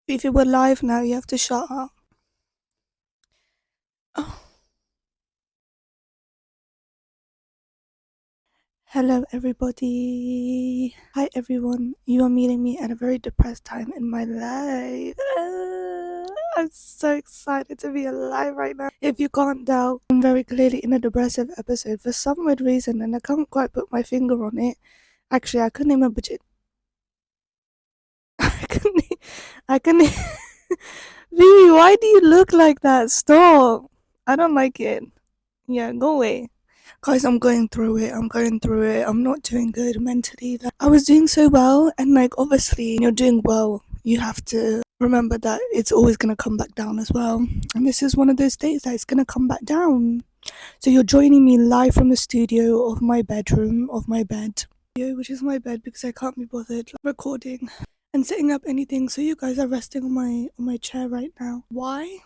If you were live now, you have to shut up. Oh, hello, everybody. Hi, everyone. You are meeting me at a very depressed time in my life. I'm so excited to be alive right now. If you can't tell, I'm very clearly in a depressive episode for some weird reason, and I can't quite put my finger on it. Actually, I couldn't even budget. I couldn't. I couldn't. Vivi, why do you look like that? Stop. I don't like it. Yeah, go away. Guys, I'm going through it. I'm going through it. I'm not doing good mentally. Like, I was doing so well, and like, obviously, when you're doing well, you have to remember that it's always going to come back down as well. And this is one of those days that it's going to come back down. So, you're joining me live from the studio of my bedroom, of my bed, which is my bed because I can't be bothered recording and setting up anything. So, you guys are resting on my chair right now. Why?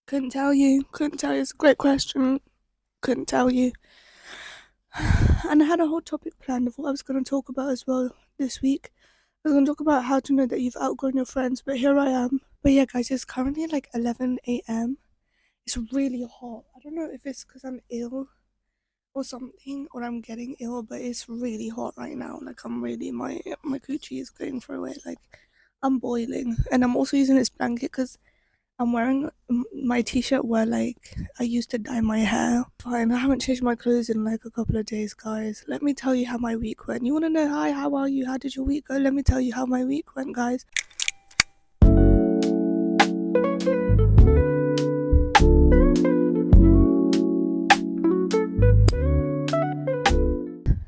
Couldn't tell you. Couldn't tell you. It's a great question. Couldn't tell you. And I had a whole topic planned of what I was going to talk about as well this week. I was going to talk about how to know that you've outgrown your friends, but here I am. But yeah, guys, it's currently like 11 a.m. It's really hot. I don't know if it's because I'm ill or something, or I'm getting ill, but it's really hot right now. Like, I'm really, my coochie is going through it. Like, I'm boiling. And I'm also using this blanket because I'm wearing my t-shirt where like I used to dye my hair. Fine, I haven't changed my clothes in like a couple of days, guys. Let me tell you how my week went. You want to know, hi, how are you? How did your week go? Let me tell you how my week went, guys.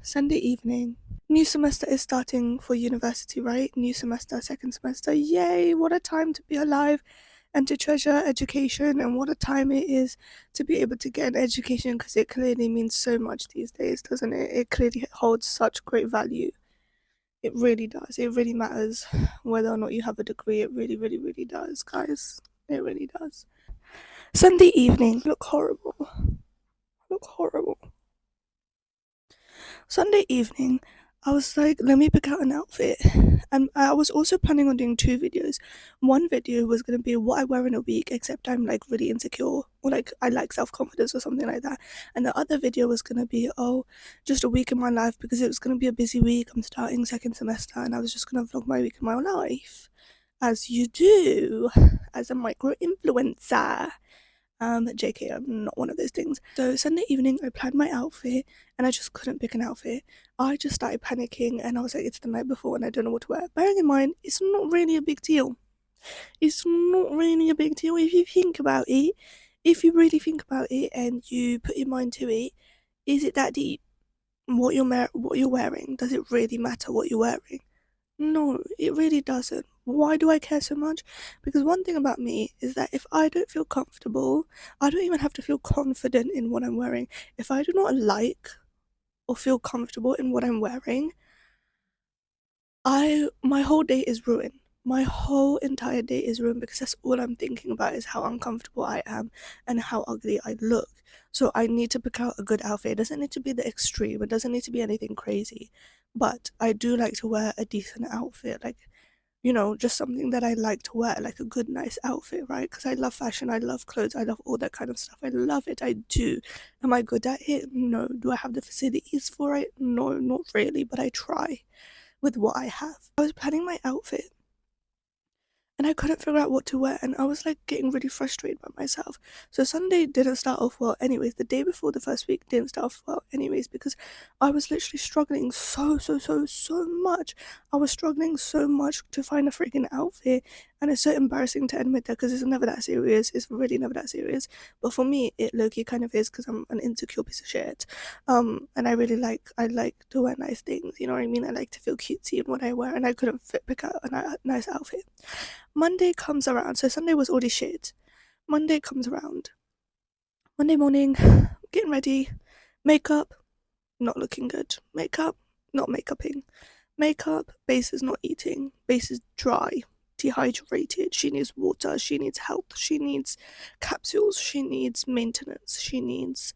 Sunday evening. New semester is starting for university, right? New semester, second semester. Yay, what a time to be alive and to treasure education, and what a time it is to be able to get an education, because it clearly means so much these days, doesn't it? It clearly holds such great value. It really does. It really matters whether or not you have a degree. It really, really, really does, guys. It really does. Sunday evening. Look horrible. Look horrible. Sunday evening, I was like, let me pick out an outfit. And I was also planning on doing two videos. One video was going to be what I wear in a week, except I'm like really insecure, or like I lack self confidence or something like that. And the other video was going to be, oh, just a week in my life, because it was going to be a busy week. I'm starting second semester, and I was just going to vlog my week in my life, as you do, as a micro influencer. JK, I'm not one of those things. So Sunday evening, I planned my outfit, and I just couldn't pick an outfit. I just started panicking, and I was like, it's the night before, and I don't know what to wear. Bearing in mind, it's not really a big deal. It's not really a big deal if you think about it. If you really think about it and you put your mind to it, is it that deep? What you're wearing? Does it really matter what you're wearing? No, it really doesn't. Why do I care so much? Because one thing about me is that if I don't feel comfortable, I don't even have to feel confident in what I'm wearing. If I do not like or feel comfortable in what I'm wearing, my whole day is ruined. My whole entire day is ruined, because that's all I'm thinking about, is how uncomfortable I am and how ugly I look. So I need to pick out a good outfit. It doesn't need to be the extreme. It doesn't need to be anything crazy. But I do like to wear a decent outfit, like, just something that I like to wear, like a good, nice outfit, right? Because I love fashion, I love clothes, I love all that kind of stuff. I love it, I do. Am I good at it? No. Do I have the facilities for it? No, not really, but I try with what I have. I was planning my outfit, and I couldn't figure out what to wear, and I was like getting really frustrated by myself. So Sunday didn't start off well anyways. The day before the first week didn't start off well anyways, because I was literally struggling so much. I was struggling so much to find a freaking outfit, and it's so embarrassing to admit that, because it's never that serious. It's really never that serious, but for me it low-key kind of is, because I'm an insecure piece of shit. And I like to wear nice things, you know what I mean? I like to feel cutesy in what I wear, and I couldn't pick out a nice outfit. Monday comes around, so Sunday was already shit. Monday comes around. Monday morning, getting ready, makeup, not looking good. Makeup, not makeuping. Makeup, base is not eating. Base is dry, dehydrated. She needs water, she needs help, she needs capsules, she needs maintenance, she needs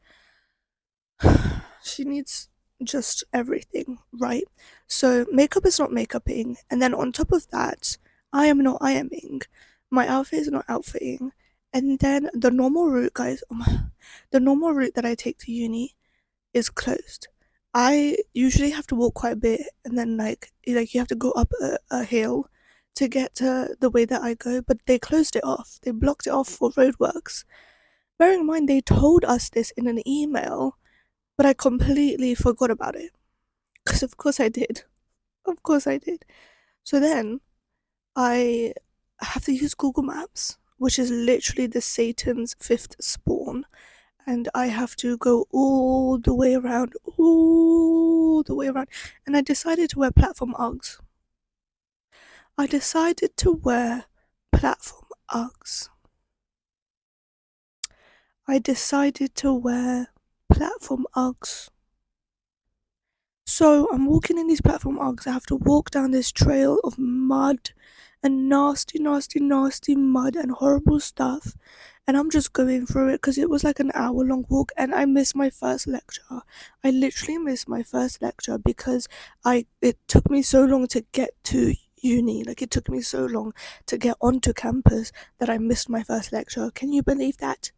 just everything, right? So makeup is not makeuping, and then on top of that, I am not IMing. My outfit is not outfitting. And then the normal route, guys, the normal route that I take to uni is closed. I usually have to walk quite a bit, and then like you have to go up a hill to get to the way that I go, but they closed it off. They blocked it off for roadworks. Bearing in mind they told us this in an email, but I completely forgot about it. Because of course I did. Of course I did. So then I have to use Google Maps, which is literally the Satan's fifth spawn, and I have to go all the way around. And I decided to wear platform Uggs. I decided to wear platform Uggs. I decided to wear platform Uggs. So I'm walking in these platform Uggs. I have to walk down this trail of mud and nasty, nasty, nasty mud and horrible stuff. And I'm just going through it because it was like an hour long walk, and I missed my first lecture. I literally missed my first lecture because it took me so long to get to uni. Like, it took me so long to get onto campus that I missed my first lecture. Can you believe that?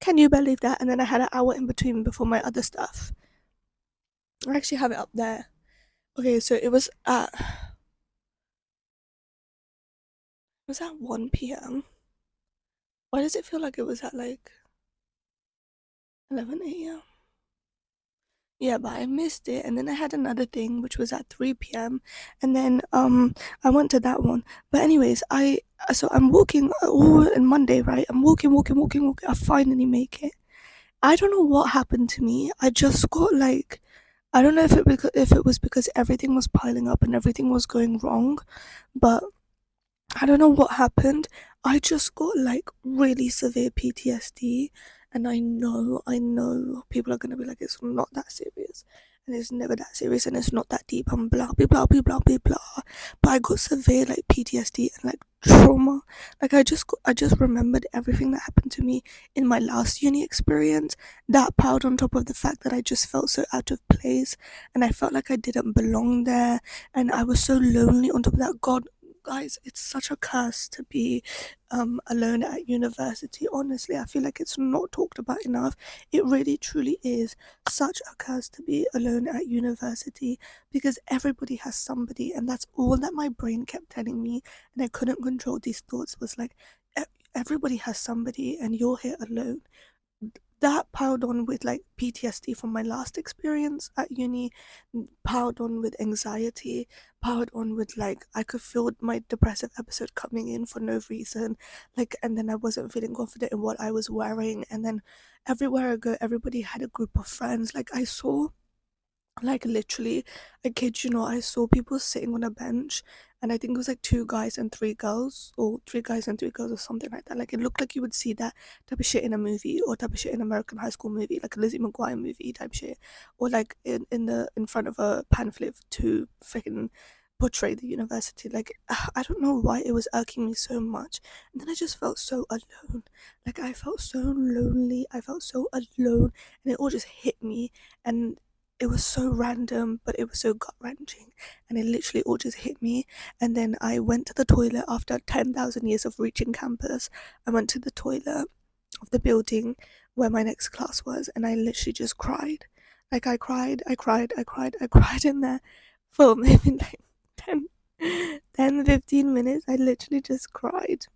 Can you believe that? And then I had an hour in between before my other stuff. I actually have it up there. Okay, so it was at 1 p.m. Why does it feel like it was at like 11 a.m.? Yeah, but I missed it, and then I had another thing which was at 3 p.m. and then I went to that one. But anyways, I'm walking all on Monday, right? I'm walking, walking, walking, walking. I finally make it. I don't know what happened to me. I just got like, I don't know if it was because everything was piling up and everything was going wrong, but I don't know what happened. I just got like really severe PTSD, and I know people are gonna be like, it's not that serious, and it's never that serious, and it's not that deep, and blah blah blah blah blah blah blah. But I got severe like PTSD and like trauma. Like, I just remembered everything that happened to me in my last uni experience. That piled on top of the fact that I just felt so out of place, and I felt like I didn't belong there, and I was so lonely. On top of that, God, guys, it's such a curse to be alone at university. Honestly, I feel like it's not talked about enough. It really truly is such a curse to be alone at university, because everybody has somebody, and that's all that my brain kept telling me, and I couldn't control these thoughts. Was like, everybody has somebody and you're here alone. That piled on with like PTSD from my last experience at uni, piled on with anxiety, piled on with like, I could feel my depressive episode coming in for no reason. Like, and then I wasn't feeling confident in what I was wearing, and then everywhere I go, everybody had a group of friends. Like, I saw, like, literally, I kid you not, I saw people sitting on a bench, and I think it was like two guys and three girls, or three guys and three girls, or something like that. Like, it looked like you would see that type of shit in a movie, or type of shit in American High School movie, like a Lizzie McGuire movie type shit, or like in front of a pamphlet to freaking portray the university. Like, I don't know why it was irking me so much, and then I just felt so alone. Like, I felt so lonely, I felt so alone, and it all just hit me, and it was so random, but it was so gut wrenching, and it literally all just hit me. And then I went to the toilet after 10,000 years of reaching campus. I went to the toilet of the building where my next class was, and I literally just cried. Like, I cried in there for maybe like 10, 15 minutes. I literally just cried.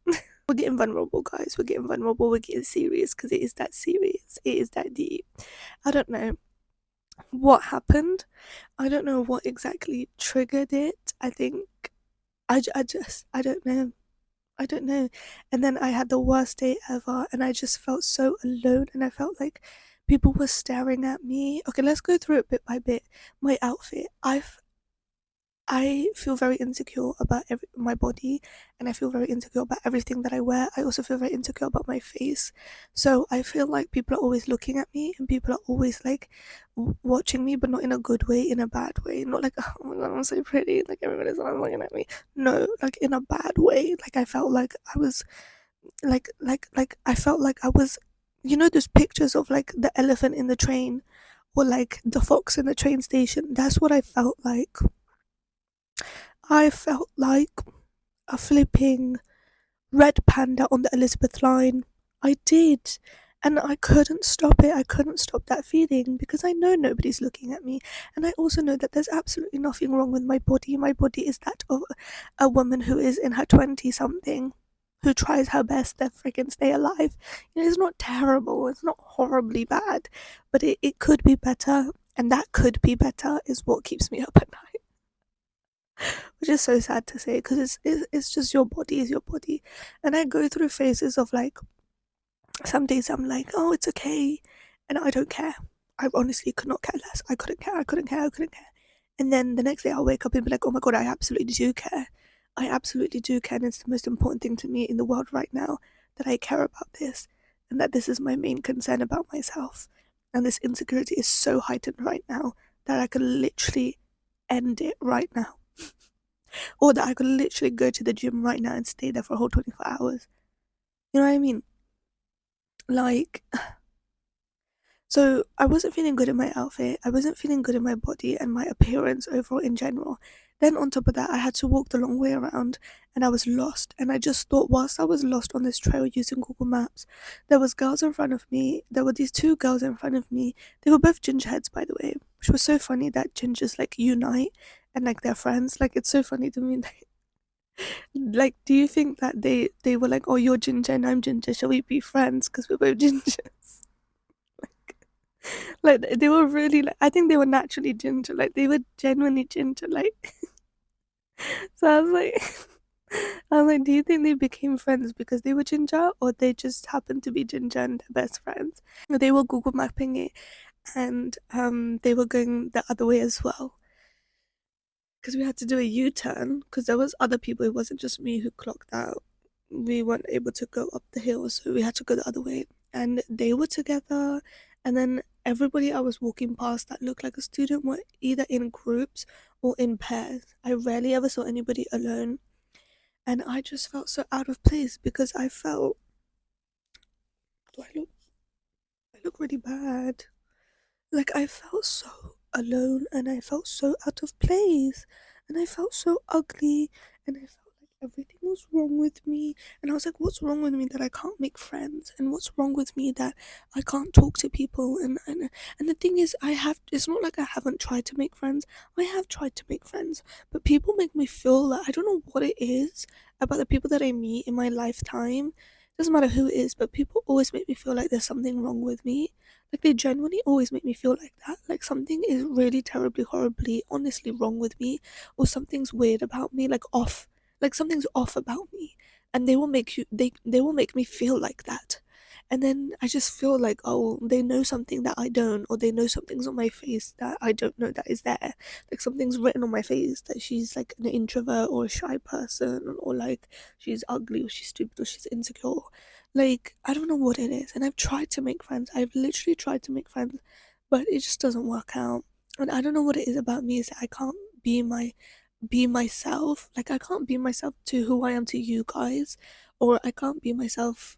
We're getting vulnerable, guys. We're getting vulnerable. We're getting serious, because it is that serious. It is that deep. I don't know what happened. I don't know what exactly triggered it. I think I don't know. I don't know. And then I had the worst day ever, and I just felt so alone, and I felt like people were staring at me. Okay, let's go through it bit by bit. My outfit. I feel very insecure about my body, and I feel very insecure about everything that I wear. I also feel very insecure about my face. So I feel like people are always looking at me, and people are always like watching me, but not in a good way, in a bad way. Not like, oh my god, I'm so pretty, like everybody's always looking at me. No, like in a bad way. Like, I felt like I was I felt like I was, those pictures of like the elephant in the train, or like the fox in the train station. That's what I felt like. I felt like a flipping red panda on the Elizabeth line. I did. And I couldn't stop it. I couldn't stop that feeling because I know nobody's looking at me. And I also know that there's absolutely nothing wrong with my body. My body is that of a woman who is in her 20 something, who tries her best to freaking stay alive. You know, it's not terrible. It's not horribly bad. But it could be better. And that could be better is what keeps me up at night, which is so sad to say because it's just your body is your body. And I go through phases of like, some days I'm like, oh, it's okay, and I don't care. I honestly could not care less. I couldn't care. I couldn't care. I couldn't care. And then the next day I'll wake up and be like, oh my god, I absolutely do care. I absolutely do care, and it's the most important thing to me in the world right now that I care about this, and that this is my main concern about myself. And this insecurity is so heightened right now that I could literally end it right now. Or that I could literally go to the gym right now and stay there for a whole 24 hours. You know what I mean? Like, so I wasn't feeling good in my outfit, I wasn't feeling good in my body and my appearance overall in general. Then on top of that, I had to walk the long way around and I was lost. And I just thought whilst I was lost on this trail using Google Maps, there was girls in front of me. There were these two girls in front of me. They were both ginger heads, by the way, which was so funny that gingers like unite and like they're friends. Like it's so funny to me. Like, do you think that they were like, oh, you're ginger and I'm ginger, shall we be friends because we're both gingers? Like they were really like, I think they were naturally ginger, like they were genuinely ginger, like so I was like I was like, do you think they became friends because they were ginger or they just happened to be ginger and they're best friends? They were Google mapping it and they were going the other way as well because we had to do a U-turn because there was other people, it wasn't just me who clocked out. We weren't able to go up the hill, so we had to go the other way, and they were together. And then everybody I was walking past that looked like a student were either in groups or in pairs. I rarely ever saw anybody alone, and I just felt so out of place because I felt, do I look really bad. Like I felt so alone and I felt so out of place and I felt so ugly and I felt like everything was wrong with me. And I was like, what's wrong with me that I can't make friends? And what's wrong with me that I can't talk to people? And the thing is, it's not like I haven't tried to make friends. I have tried to make friends, but people make me feel that I don't know what it is about the people that I meet in my lifetime. Doesn't matter who it is, but people always make me feel like there's something wrong with me. Like they genuinely always make me feel like that. Like something is really terribly, horribly, honestly wrong with me, or something's weird about me, like off. Like something's off about me. And they will make me feel like that. And then I just feel like, oh, they know something that I don't, or they know something's on my face that I don't know that is there. Like something's written on my face that she's like an introvert or a shy person, or like she's ugly or she's stupid or she's insecure. Like, I don't know what it is. And I've tried to make friends. I've literally tried to make friends, but it just doesn't work out. And I don't know what it is about me is that I can't be myself. Like I can't be myself to who I am to you guys, or I can't be myself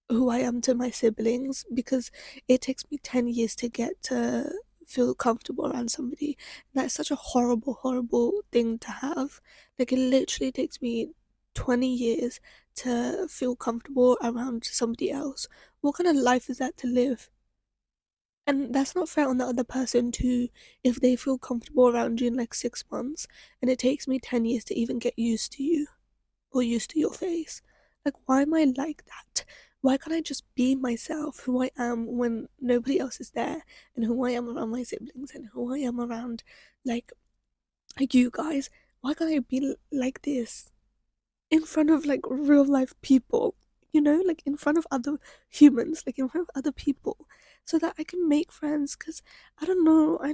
who I am to my siblings because it takes me 10 years to get to feel comfortable around somebody. That's such a horrible, horrible thing to have. Like, it literally takes me 20 years to feel comfortable around somebody else. What kind of life is that to live? And that's not fair on the other person too, if they feel comfortable around you in like 6 months, and it takes me 10 years to even get used to you or used to your face. Like, why am I like that? Why can't I just be myself, who I am when nobody else is there, and who I am around my siblings, and who I am around, like, like you guys? Why can't I be like this in front of like real life people? You know, like in front of other humans, like in front of other people, so that I can make friends. Because I don't know, I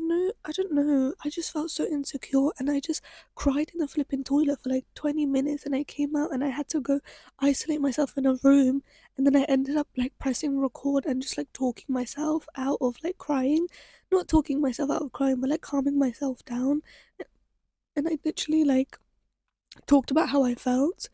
don't know. I just felt so insecure and I just cried in the flipping toilet for like 20 minutes and I came out and I had to go isolate myself in a room. And then I ended up like pressing record and just like talking myself out of like crying. Not talking myself out of crying, but like calming myself down. And I literally like talked about how I felt.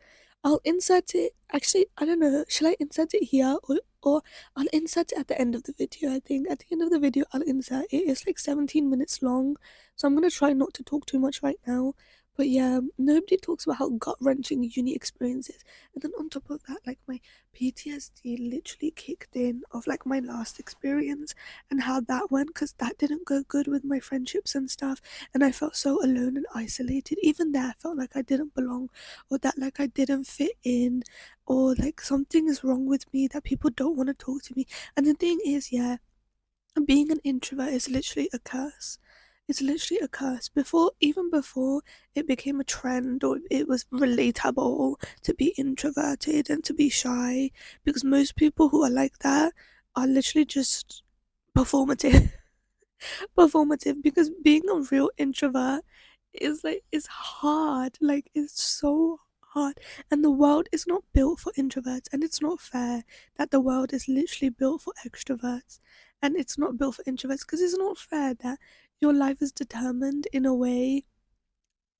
I'll insert it. Actually, I don't know. Shall I insert it here or I'll insert it at the end of the video? I think at the end of the video I'll insert it. It's like 17 minutes long, so I'm gonna try not to talk too much right now. But yeah, nobody talks about how gut wrenching uni experience is. And then on top of that, like my PTSD literally kicked in of like my last experience and how that went, because that didn't go good with my friendships and stuff. And I felt so alone and isolated. Even there, I felt like I didn't belong, or that like I didn't fit in, or like something is wrong with me that people don't want to talk to me. And the thing is, yeah, being an introvert is literally a curse. It's literally a curse. Even before it became a trend or it was relatable to be introverted and to be shy, because most people who are like that are literally just performative. Performative, because being a real introvert is like, it's hard, like it's so hard, and the world is not built for introverts, and it's not fair that the world is literally built for extroverts and it's not built for introverts, because it's not fair that your life is determined in a way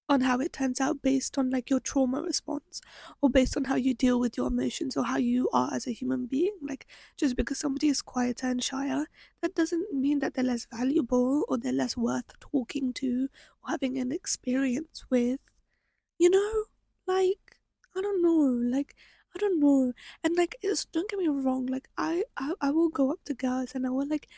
on how it turns out based on like your trauma response, or based on how you deal with your emotions, or how you are as a human being. Like, just because somebody is quieter and shyer, that doesn't mean that they're less valuable or they're less worth talking to or having an experience with, you know? Like, I don't know, like, I don't know. And like, it's, don't get me wrong, like I will go up to girls and I will like,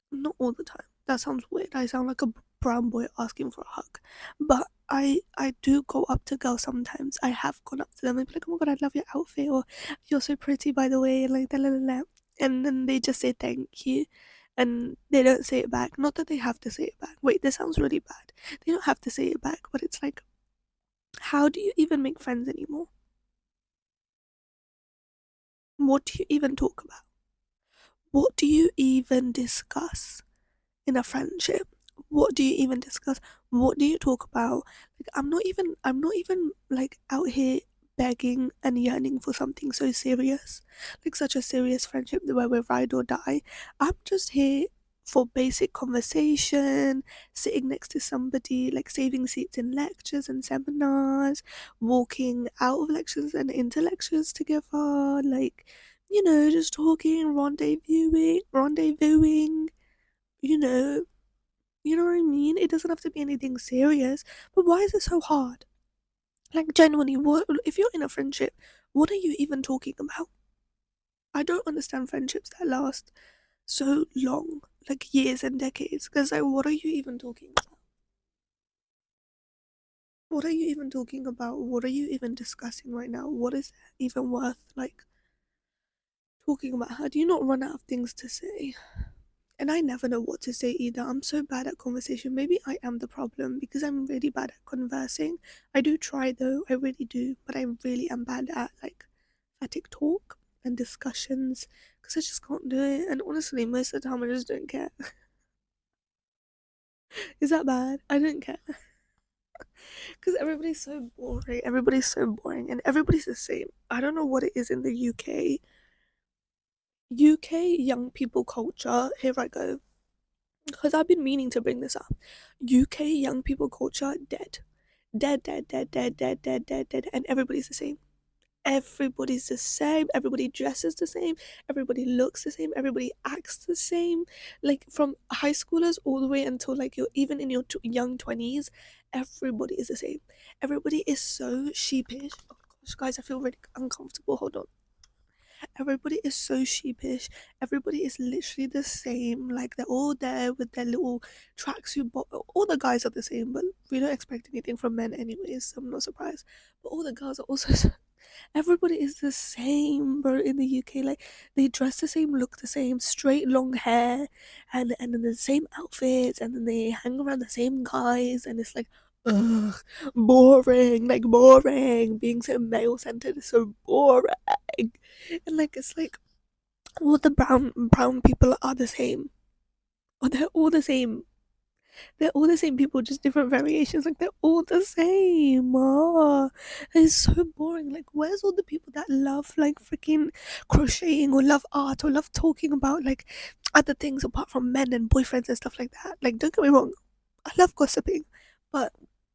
not all the time. That sounds weird. I sound like a brown boy asking for a hug. But I do go up to girls sometimes. I have gone up to them and be like, oh my god, I love your outfit, or you're so pretty by the way, and like da la la la. And then they just say thank you. And they don't say it back. Not that they have to say it back. Wait, this sounds really bad. They don't have to say it back, but it's like, how do you even make friends anymore? What do you even talk about? What do you even discuss in a friendship? What do you even discuss? What do you talk about? Like, I'm not even like out here begging and yearning for something so serious, like such a serious friendship where we ride or die. I'm just here for basic conversation, sitting next to somebody, like saving seats in lectures and seminars, walking out of lectures and into lectures together, like, just talking, rendezvousing, you know, you know what I mean? It doesn't have to be anything serious. But why is it so hard? Like, genuinely, what if you're in a friendship? What are you even talking about? I don't understand friendships that last so long, like years and decades. Because like, what are you even talking about? What are you even talking about? What are you even discussing right now? What is even worth like talking about? How do you not run out of things to say? And I never know what to say either. I'm so bad at conversation. Maybe I am the problem because I'm really bad at conversing. I do try though, I really do, but I really am bad at like static talk and discussions because I just can't do it. And honestly, most of the time I just don't care. Is that bad? I don't care because everybody's so boring. Everybody's so boring, and everybody's the same. I don't know what it is in the UK. UK young people culture. Here I go, because I've been meaning to bring this up. UK young people culture dead. Dead, dead, dead, dead, dead, dead, dead, dead, and everybody's the same. Everybody's the same. Everybody dresses the same. Everybody looks the same. Everybody acts the same. Like from high schoolers all the way until like you're even in your young 20s, everybody is the same. Everybody is so sheepish. Oh gosh, guys, I feel really uncomfortable. Hold on. Everybody is so sheepish. Everybody is literally the same. Like they're all there with their little tracksuit. All the guys are the same, but we don't expect anything from men anyways. So I'm not surprised. But all the girls are also. Everybody is the same, bro. In the UK, like they dress the same, look the same, straight long hair, and then the same outfits, and then they hang around the same guys, and it's like. Ugh, boring, like boring. Being so male centered is so boring. And like it's like all the brown people are the same, or they're all the same. They're all the same people, just different variations. Like they're all the same. Oh, it's so boring. Like where's all the people that love like freaking crocheting or love art or love talking about like other things apart from men and boyfriends and stuff like that? Like don't get me wrong, I love gossiping, but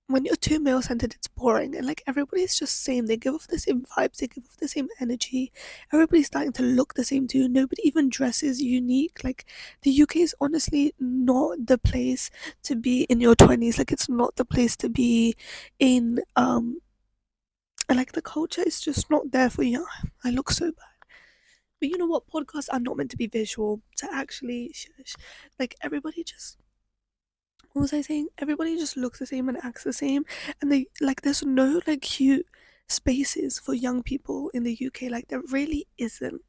when you're too male centered, it's boring, and like everybody's just same. They give off the same vibes, they give off the same energy. Everybody's starting to look the same too. Nobody even dresses unique. Like the UK is honestly not the place to be in your 20s. Like it's not the place to be in. And like the culture is just not there for you. I look so bad. But you know what? Podcasts are not meant to be visual. To actually, shush. Like everybody just, what was I saying? Everybody just looks the same and acts the same, and they like there's no like cute spaces for young people in the UK. Like there really isn't.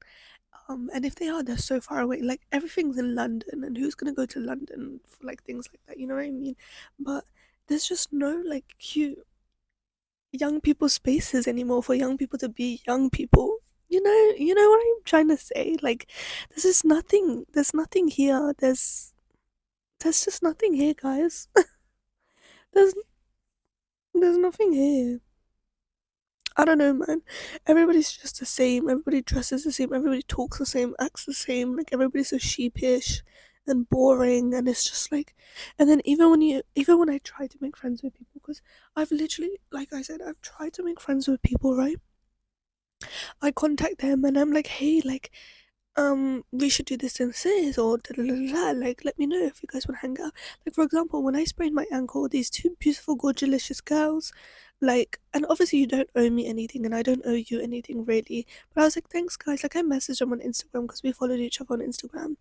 And if they are, they're so far away. Like everything's in London, and who's gonna go to London for like things like that? You know what I mean? But there's just no like cute young people spaces anymore for young people to be young people. You know what I'm trying to say? Like there's just nothing. There's nothing here. There's just nothing here, guys. There's there's nothing here. I don't know, man. Everybody's just the same. Everybody dresses the same. Everybody talks the same, acts the same. Like everybody's so sheepish and boring, and it's just like. And then even when I try to make friends with people, because I've literally, like I said, I've tried to make friends with people, right? I contact them and I'm like, hey, like, we should do this and this, or da da da da. Like, let me know if you guys want to hang out. Like, for example, when I sprained my ankle, these two beautiful, gorgeous girls, like, and obviously you don't owe me anything, and I don't owe you anything really. But I was like, thanks, guys. Like, I messaged them on Instagram because we followed each other on Instagram,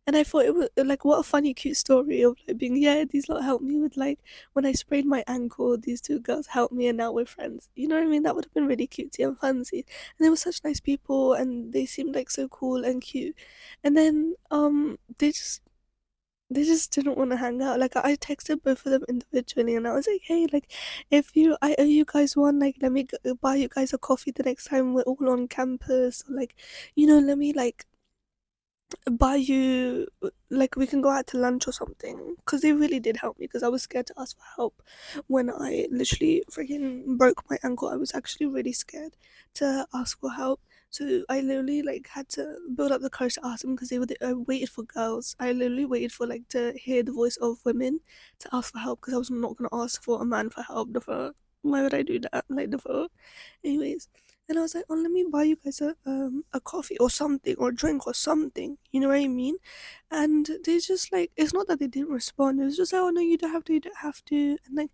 and I thought it was like, what a funny, cute story of like being, yeah, these lot helped me with like when I sprained my ankle. These two girls helped me, and now we're friends. You know what I mean? That would have been really cutesy and fancy, and they were such nice people and they seemed like so cool and cute. And then they just didn't want to hang out. Like I texted both of them individually and I was like, hey, like if you I owe you guys one, like let me buy you guys a coffee the next time we're all on campus, or like, let me like buy you, like we can go out to lunch or something, because they really did help me, because I was scared to ask for help when I literally freaking broke my ankle. I was actually really scared to ask for help, so I literally like had to build up the courage to ask them, because I waited for girls. I literally waited for like to hear the voice of women to ask for help, because I was not gonna ask for a man for help. The fuck, why would I do that? Like the fuck. Anyways, and I was like, oh, let me buy you guys a coffee or something, or a drink or something. You know what I mean? And they just like, it's not that they didn't respond. It was just like, oh no, you don't have to, you don't have to. And like,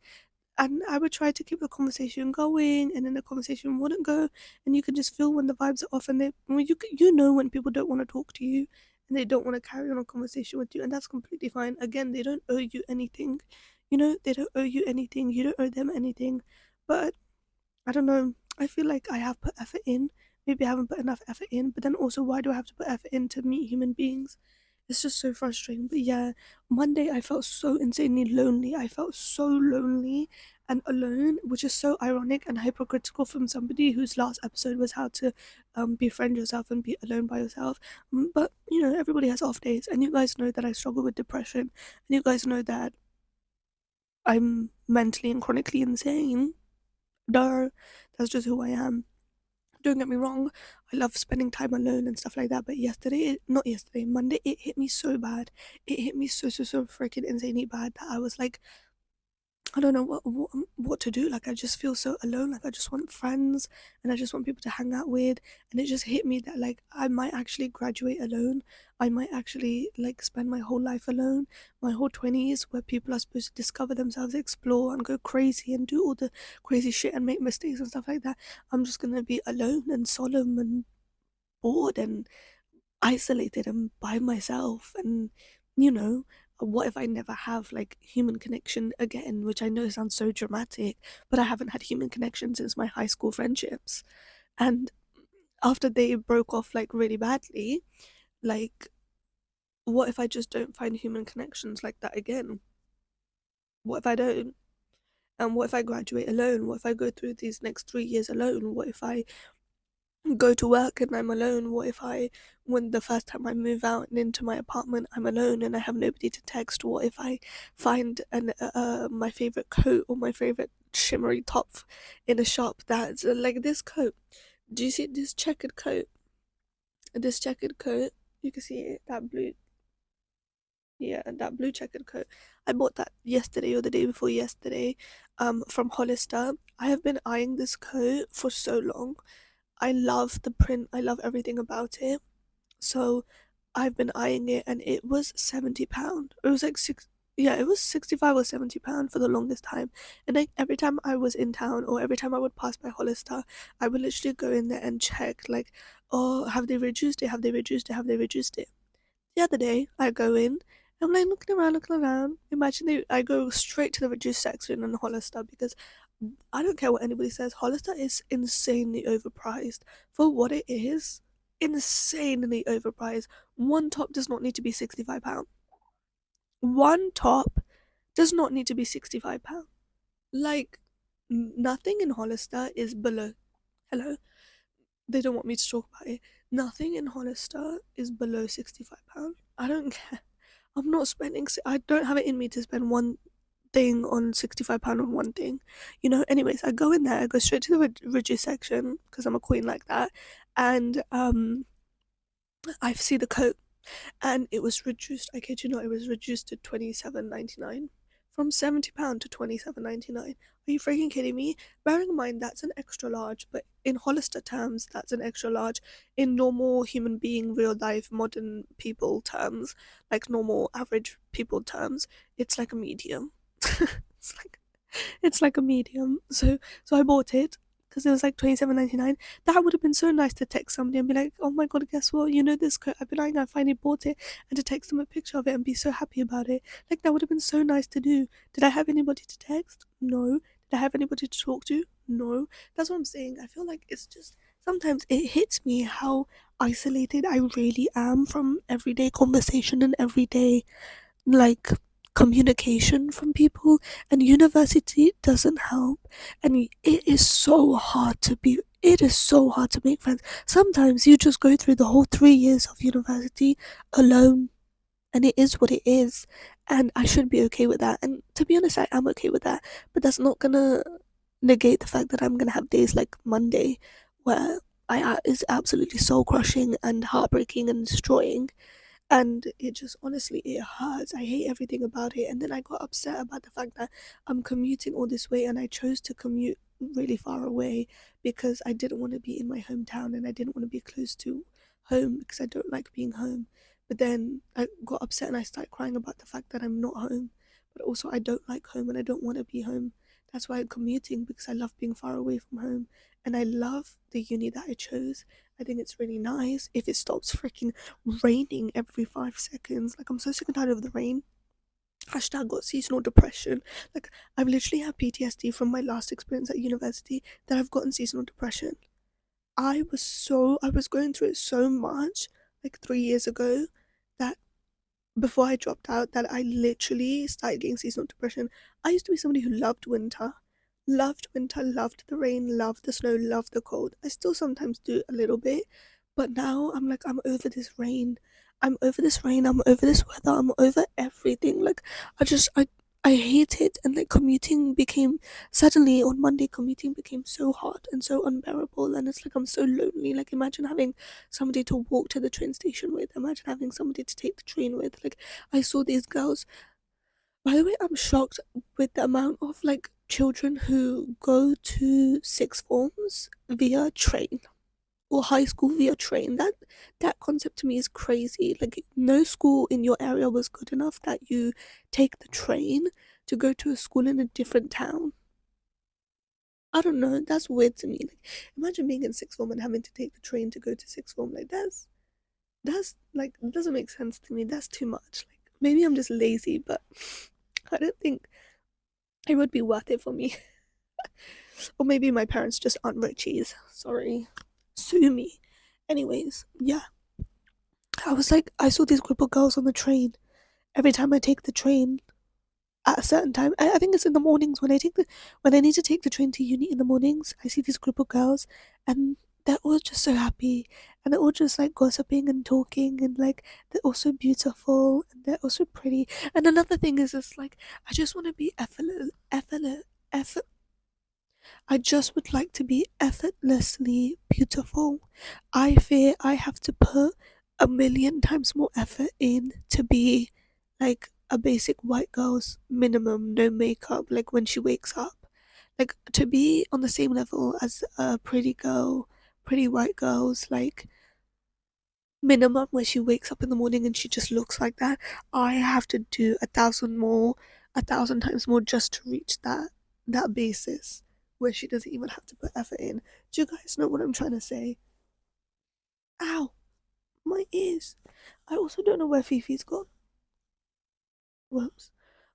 and I would try to keep the conversation going, and then the conversation wouldn't go, and you can just feel when the vibes are off, and you know when people don't want to talk to you, and they don't want to carry on a conversation with you, and that's completely fine. Again, they don't owe you anything. They don't owe you anything. You don't owe them anything. But I don't know. I feel like I have put effort in. Maybe I haven't put enough effort in, but then also, why do I have to put effort in to meet human beings? It's just so frustrating. But yeah, Monday I felt so insanely lonely. I felt so lonely and alone, which is so ironic and hypocritical from somebody whose last episode was how to befriend yourself and be alone by yourself. But everybody has off days, and you guys know that I struggle with depression, and you guys know that I'm mentally and chronically insane. Duh, that's just who I am. Don't get me wrong, I love spending time alone and stuff like that. But not yesterday, Monday, it hit me so bad. It hit me so, so, so freaking insanely bad that I was like, I don't know what to do. Like I just feel so alone. Like I just want friends, and I just want people to hang out with. And it just hit me that like I might actually graduate alone. I might actually like spend my whole life alone, my whole 20s, where people are supposed to discover themselves, explore, and go crazy and do all the crazy shit and make mistakes and stuff like that. I'm just gonna be alone and solemn and bored and isolated and by myself. And you know what if I never have like human connection again, which I know sounds so dramatic, but I haven't had human connection since my high school friendships. And after they broke off like really badly, like what if I just don't find human connections like that again? What if I don't? And what if I graduate alone? What if I go through these next 3 years alone? What if I go to work and I'm alone? What if when the first time I move out and into my apartment, I'm alone and I have nobody to text? What if I find my favorite coat or my favorite shimmery top in a shop that's like this coat? Do you see this checkered coat? This checkered coat, you can see it, that blue. Yeah, that blue checkered coat. I bought that yesterday or the day before yesterday, from Hollister. I have been eyeing this coat for so long. I love the print. I love everything about it. So I've been eyeing it, and it was £70. It was like six. Yeah, it was 65 or £70 for the longest time. And like every time I was in town or every time I would pass by Hollister, I would literally go in there and check like, oh, have they reduced it? Have they reduced it? Have they reduced it? The other day, I go in, I'm like looking around, looking around. Imagine I go straight to the reduced section in Hollister because I don't care what anybody says. Hollister is insanely overpriced for what it is. Insanely overpriced. One top does not need to be £65. One top does not need to be £65. Like, nothing in Hollister is below. Hello? They don't want me to talk about it. Nothing in Hollister is below £65. I don't care. I'm not spending. I don't have it in me to spend one thing on £65 on one thing. Anyways, I go in there. I go straight to the reduced section because I'm a queen like that, and I see the coat, and it was reduced. I kid you not, it was reduced to 27.99 from £70 to 27.99. Are you freaking kidding me? Bearing in mind that's an extra large, but in Hollister terms, that's an extra large. In normal human being, real life, modern people terms, like normal average people terms, it's like a medium. it's like it's like a medium. So I bought it because it was like 27.99. That would have been so nice to text somebody and be like, oh my god, guess what? You know this coat I've been eyeing, I finally bought it, and to text them a picture of it and be so happy about it. Like that would have been so nice to do. Did I have anybody to text? No. Did I have anybody to talk to? No. That's what I'm saying. I feel like it's just sometimes it hits me how isolated I really am from everyday conversation and everyday like communication from people, and university doesn't help, and it is so hard to make friends. Sometimes you just go through the whole 3 years of university alone, and it is what it is, and I should be okay with that. And to be honest, I am okay with that, but that's not gonna negate the fact that I'm gonna have days like Monday where I is absolutely soul crushing and heartbreaking and destroying, and it just honestly it hurts. I hate everything about it, and then I got upset about the fact that I'm commuting all this way, and I chose to commute really far away because I didn't want to be in my hometown and I didn't want to be close to home because I don't like being home. But then I got upset and I started crying about the fact that I'm not home, but also I don't like home and I don't want to be home. That's why I'm commuting, because I love being far away from home, and I love the uni that I chose. I think it's really nice if it stops freaking raining every 5 seconds. Like, I'm so sick and tired of the rain. Hashtag got seasonal depression. Like, I've literally had PTSD from my last experience at university that I've gotten seasonal depression. I was going through it so much like 3 years ago that before I dropped out, that I literally started getting seasonal depression. I used to be somebody who loved winter, loved the rain, loved the snow, loved the cold. I still sometimes do a little bit, but now I'm like, I'm over this rain. I'm over this rain. I'm over this weather. I'm over everything. Like, I hate it. And like, suddenly on Monday, commuting became so hard and so unbearable. And it's like, I'm so lonely. Like, imagine having somebody to walk to the train station with. Imagine having somebody to take the train with. Like, I saw these girls. By the way, I'm shocked with the amount of like children who go to sixth forms via train or high school via train. That concept to me is crazy. Like, no school in your area was good enough that you take the train to go to a school in a different town. I don't know. That's weird to me. Like, imagine being in sixth form and having to take the train to go to sixth form. Like, that's like, it doesn't make sense to me. That's too much. Like, maybe I'm just lazy, but I don't think it would be worth it for me. Or maybe my parents just aren't richies. Sorry. Sue me. Anyways, yeah. I was like, I saw this group of girls on the train. Every time I take the train at a certain time, I think it's in the mornings when I need to take the train to uni in the mornings, I see this group of girls, and they're all just so happy, and they're all just like gossiping and talking, and like they're also beautiful and they're also pretty. And another thing is, it's like I just want to be effort. I just would like to be effortlessly beautiful. I fear I have to put a million times more effort in to be like a basic white girl's minimum, no makeup, like when she wakes up. Like to be on the same level as a pretty girl, pretty white girl's like minimum where she wakes up in the morning and she just looks like that. I have to do 1,000 more, 1,000 times more just to reach that basis where she doesn't even have to put effort in. Do you guys know what I'm trying to say? Ow, my ears. I also don't know where Fifi's gone. Whoops.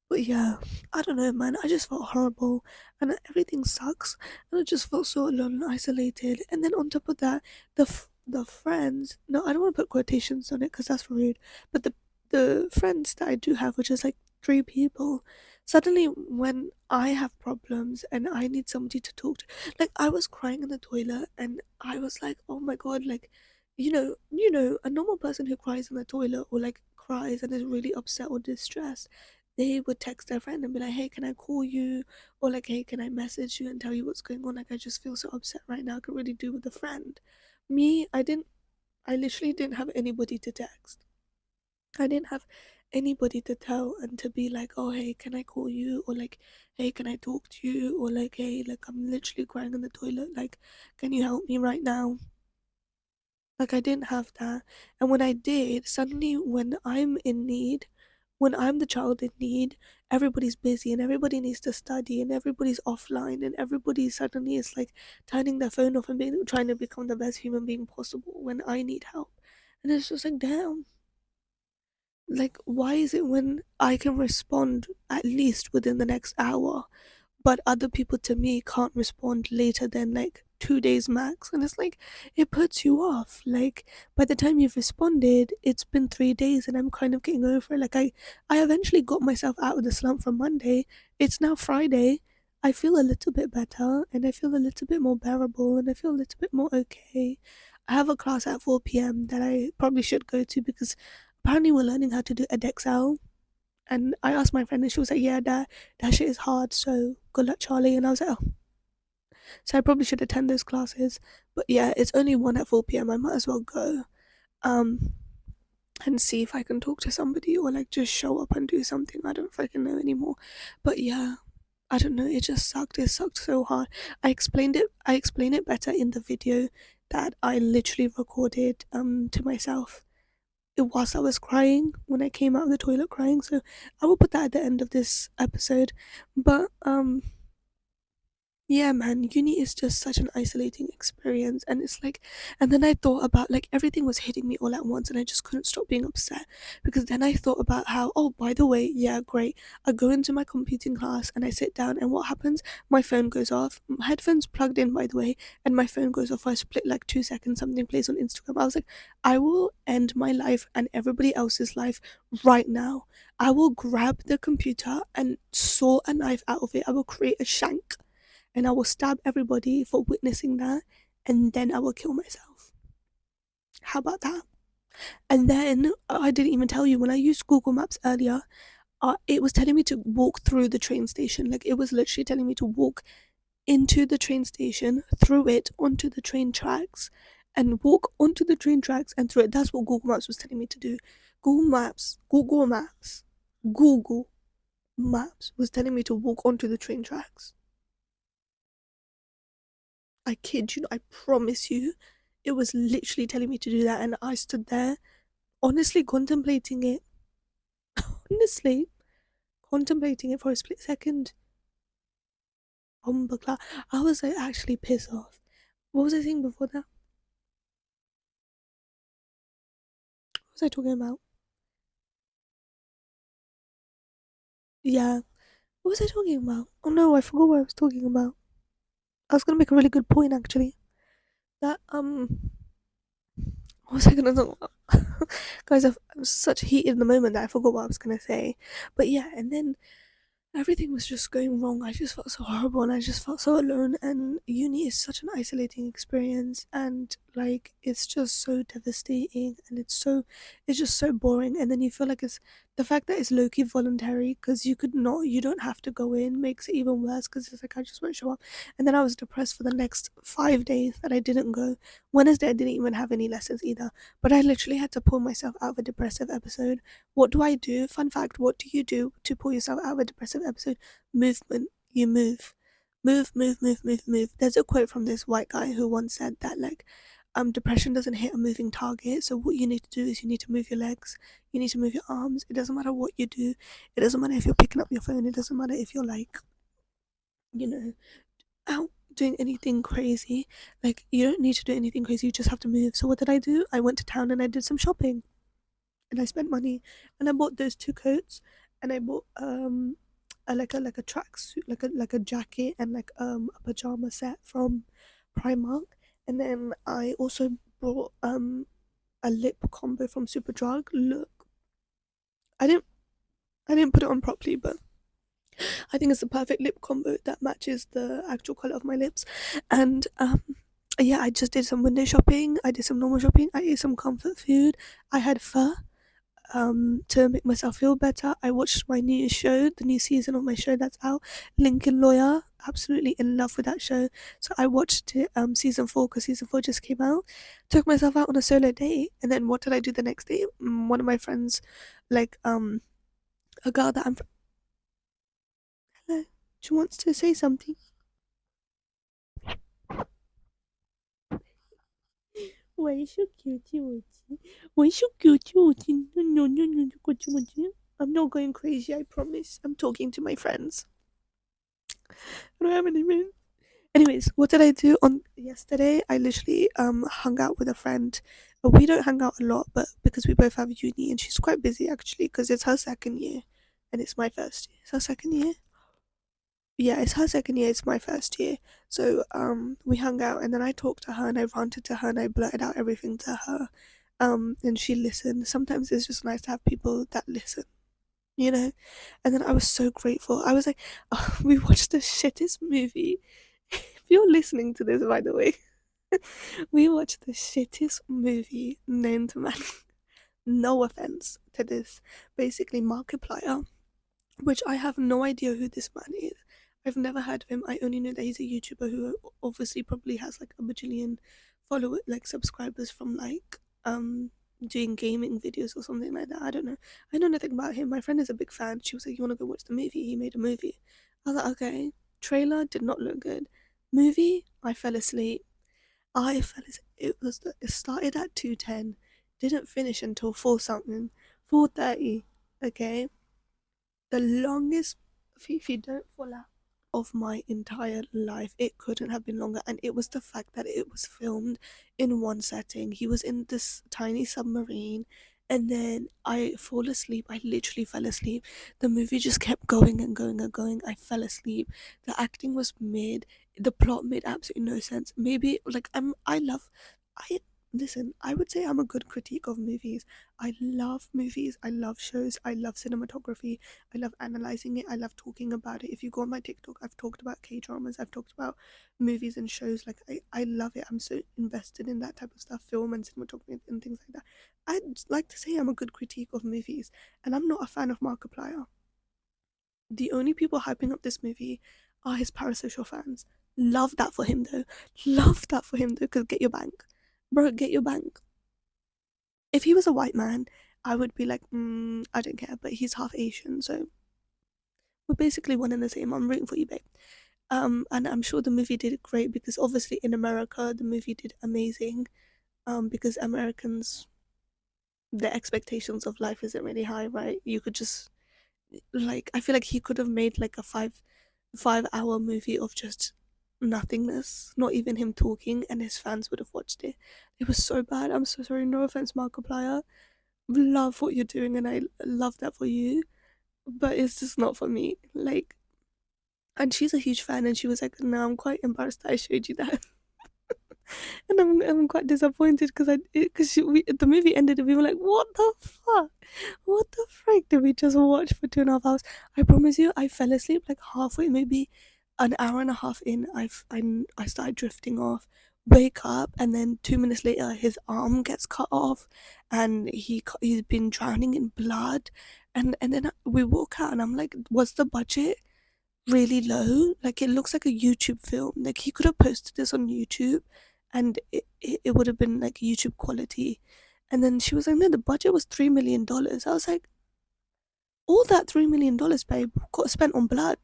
But yeah, I don't know, man. I just felt horrible, and everything sucks, and I just felt so alone and isolated. And then on top of that, the friends. No, I don't want to put quotations on it because that's rude. But the friends that I do have, which is like 3 people, suddenly when I have problems and I need somebody to talk to, like I was crying in the toilet, and I was like, oh my god, like. A normal person who cries in the toilet or like cries and is really upset or distressed, they would text their friend and be like, hey, can I call you? Or like, hey, can I message you and tell you what's going on? Like, I just feel so upset right now. I could really do with a friend. Me, I literally didn't have anybody to text. I didn't have anybody to tell and to be like, oh, hey, can I call you? Or like, hey, can I talk to you? Or like, hey, like, I'm literally crying in the toilet. Like, can you help me right now? Like, I didn't have that. And when I did, suddenly when I'm in need, when I'm the child in need, everybody's busy and everybody needs to study and everybody's offline and everybody suddenly is like turning their phone off and trying to become the best human being possible when I need help. And it's just like, damn, like, why is it when I can respond at least within the next hour, but other people to me can't respond later than like 2 days max? And it's like, it puts you off. Like, by the time you've responded, it's been 3 days and I'm kind of getting over it. Like, I eventually got myself out of the slump from Monday. It's now Friday. I feel a little bit better and I feel a little bit more bearable and I feel a little bit more okay. I have a class at 4 p.m. that I probably should go to because apparently we're learning how to do Edexcel. And I asked my friend, and she was like, "Yeah, that shit is hard. So good luck, Charlie." And I was like, "Oh, so I probably should attend those classes." But yeah, it's only one at 4 p.m. I might as well go, um, and see if I can talk to somebody or like just show up and do something. I don't fucking know anymore. But yeah, I don't know. It just sucked. It sucked so hard. I explained it. I explained it better in the video that I literally recorded to myself whilst I was crying when I came out of the toilet crying. So I will put that at the end of this episode. But yeah, man, uni is just such an isolating experience. And it's like, and then I thought about like everything was hitting me all at once, and I just couldn't stop being upset because then I thought about how, oh, by the way, yeah, great. I go into my computing class and I sit down, and what happens? My phone goes off, headphones plugged in, by the way, and my phone goes off. I split like 2 seconds, something plays on Instagram. I was like, I will end my life and everybody else's life right now. I will grab the computer and saw a knife out of it. I will create a shank and I will stab everybody for witnessing that, and then I will kill myself. How about that? And then I didn't even tell you when I used Google Maps earlier, it was telling me to walk through the train station. Like it was literally telling me to walk into the train station, through it onto the train tracks, and walk onto the train tracks and through it. That's what Google Maps was telling me to do. Google Maps, Google Maps, Google Maps was telling me to walk onto the train tracks. I kid you not, I promise you, it was literally telling me to do that, and I stood there, honestly contemplating it. Honestly, contemplating it for a split second. I was like actually pissed off. What was I saying before that? What was I talking about? Yeah. What was I talking about? Oh no, I forgot what I was talking about. I was gonna make a really good point actually. That what was I gonna talk about? Guys, I'm such heat in the moment that I forgot what I was gonna say. But yeah, and then everything was just going wrong. I just felt so horrible and I just felt so alone. And uni is such an isolating experience, and like it's just so devastating, and it's just so boring. And then you feel like it's The fact that it's low-key voluntary, because you don't have to go in, makes it even worse, because it's like I just won't show up. And then I was depressed for the next 5 days that I didn't go. Wednesday I didn't even have any lessons either, but I literally had to pull myself out of a depressive episode. What do I do? Fun fact, what do you do to pull yourself out of a depressive episode? Movement. You move. Move. There's a quote from this white guy who once said that, like, depression doesn't hit a moving target, so what you need to do is you need to move your legs, you need to move your arms. It doesn't matter what you do. It doesn't matter if you're picking up your phone. It doesn't matter if you're like, you know, out doing anything crazy. Like, you don't need to do anything crazy. You just have to move. So what did I do? I went to town and I did some shopping, and I spent money, and I bought those two coats, and I bought like a tracksuit, like a jacket, and like a pajama set from Primark, and then I also bought a lip combo from Superdrug. Look, I didn't I didn't put it on properly, but I think it's the perfect lip combo that matches the actual color of my lips. And yeah, I just did some window shopping. I did some normal shopping. I ate some comfort food. I had pho to make myself feel better. I watched my new show, the new season of my show that's out, Lincoln Lawyer. Absolutely in love with that show. So I watched it season 4, because season 4 just came out. Took myself out on a solo date, and then what did I do the next day? One of my friends, like a girl that I'm hello, she wants to say something. Why is so cute, why so cute, no. I'm not going crazy, I promise. I'm talking to my friends. I don't have any minutes. Anyways, what did I do on yesterday? I literally hung out with a friend. But we don't hang out a lot, but because we both have uni, and she's quite busy actually, because it's her second year and it's my first year. It's her second year. Yeah, it's her second year, it's my first year. So we hung out, and then I talked to her and I ranted to her and I blurted out everything to her. And she listened. Sometimes it's just nice to have people that listen, you know? And then I was so grateful. I was like, oh, we watched the shittest movie. If you're listening to this, by the way, we watched the shittest movie known to man. No offense to this, basically Markiplier, which I have no idea who this man is. I've never heard of him. I only know that he's a YouTuber who obviously probably has like a bajillion follower, like subscribers from like doing gaming videos or something like that. I don't know. I know nothing about him. My friend is a big fan. She was like, "You want to go watch the movie? He made a movie." I was like, "Okay." Trailer did not look good. Movie, I fell asleep. It started at 2:10, didn't finish until 4 something, 4:30. Okay, the longest, if you don't fall out, of my entire life. It couldn't have been longer, and it was the fact that it was filmed in one setting. He was in this tiny submarine, and then I fall asleep. I literally fell asleep. The movie just kept going and going and going. I fell asleep. The acting was mid. The plot made absolutely no sense. Maybe like I love I listen, I would say I'm a good critique of movies. I love movies, I love shows, I love cinematography, I love analyzing it, I love talking about it. If you go on my TikTok, I've talked about K dramas, I've talked about movies and shows. Like I love it. I'm so invested in that type of stuff, film and cinematography and things like that. I'd like to say I'm a good critique of movies, and I'm not a fan of Markiplier. The only people hyping up this movie are his parasocial fans. Love that for him though. Love that for him though, because get your bank. Bro, get your bank. If he was a white man, I would be like, I don't care, but he's half Asian, so we're basically one and the same. I'm rooting for you, babe. And I'm sure the movie did great, because obviously in America the movie did amazing. Because Americans, their expectations of life isn't really high, right? You could just like, I feel like he could have made like a 5 hour movie of just nothingness, not even him talking, and his fans would have watched it. It was so bad. I'm so sorry. No offense, Markiplier. Love what you're doing, and I love that for you, but it's just not for me. Like, and she's a huge fan, and she was like, "No, I'm quite embarrassed that I showed you that." And I'm quite disappointed, because the movie ended and we were like, what the fuck, what the frick did we just watch for 2.5 hours? I promise you, I fell asleep like halfway, maybe an hour and a half in. I started drifting off, wake up, and then 2 minutes later his arm gets cut off, and he's been drowning in blood. And then we walk out, and I'm like, was the budget really low? Like, it looks like a YouTube film. Like, he could have posted this on YouTube, and it would have been like YouTube quality. And then she was like, no, the budget was $3 million. I was like, all that $3 million, babe, got spent on blood.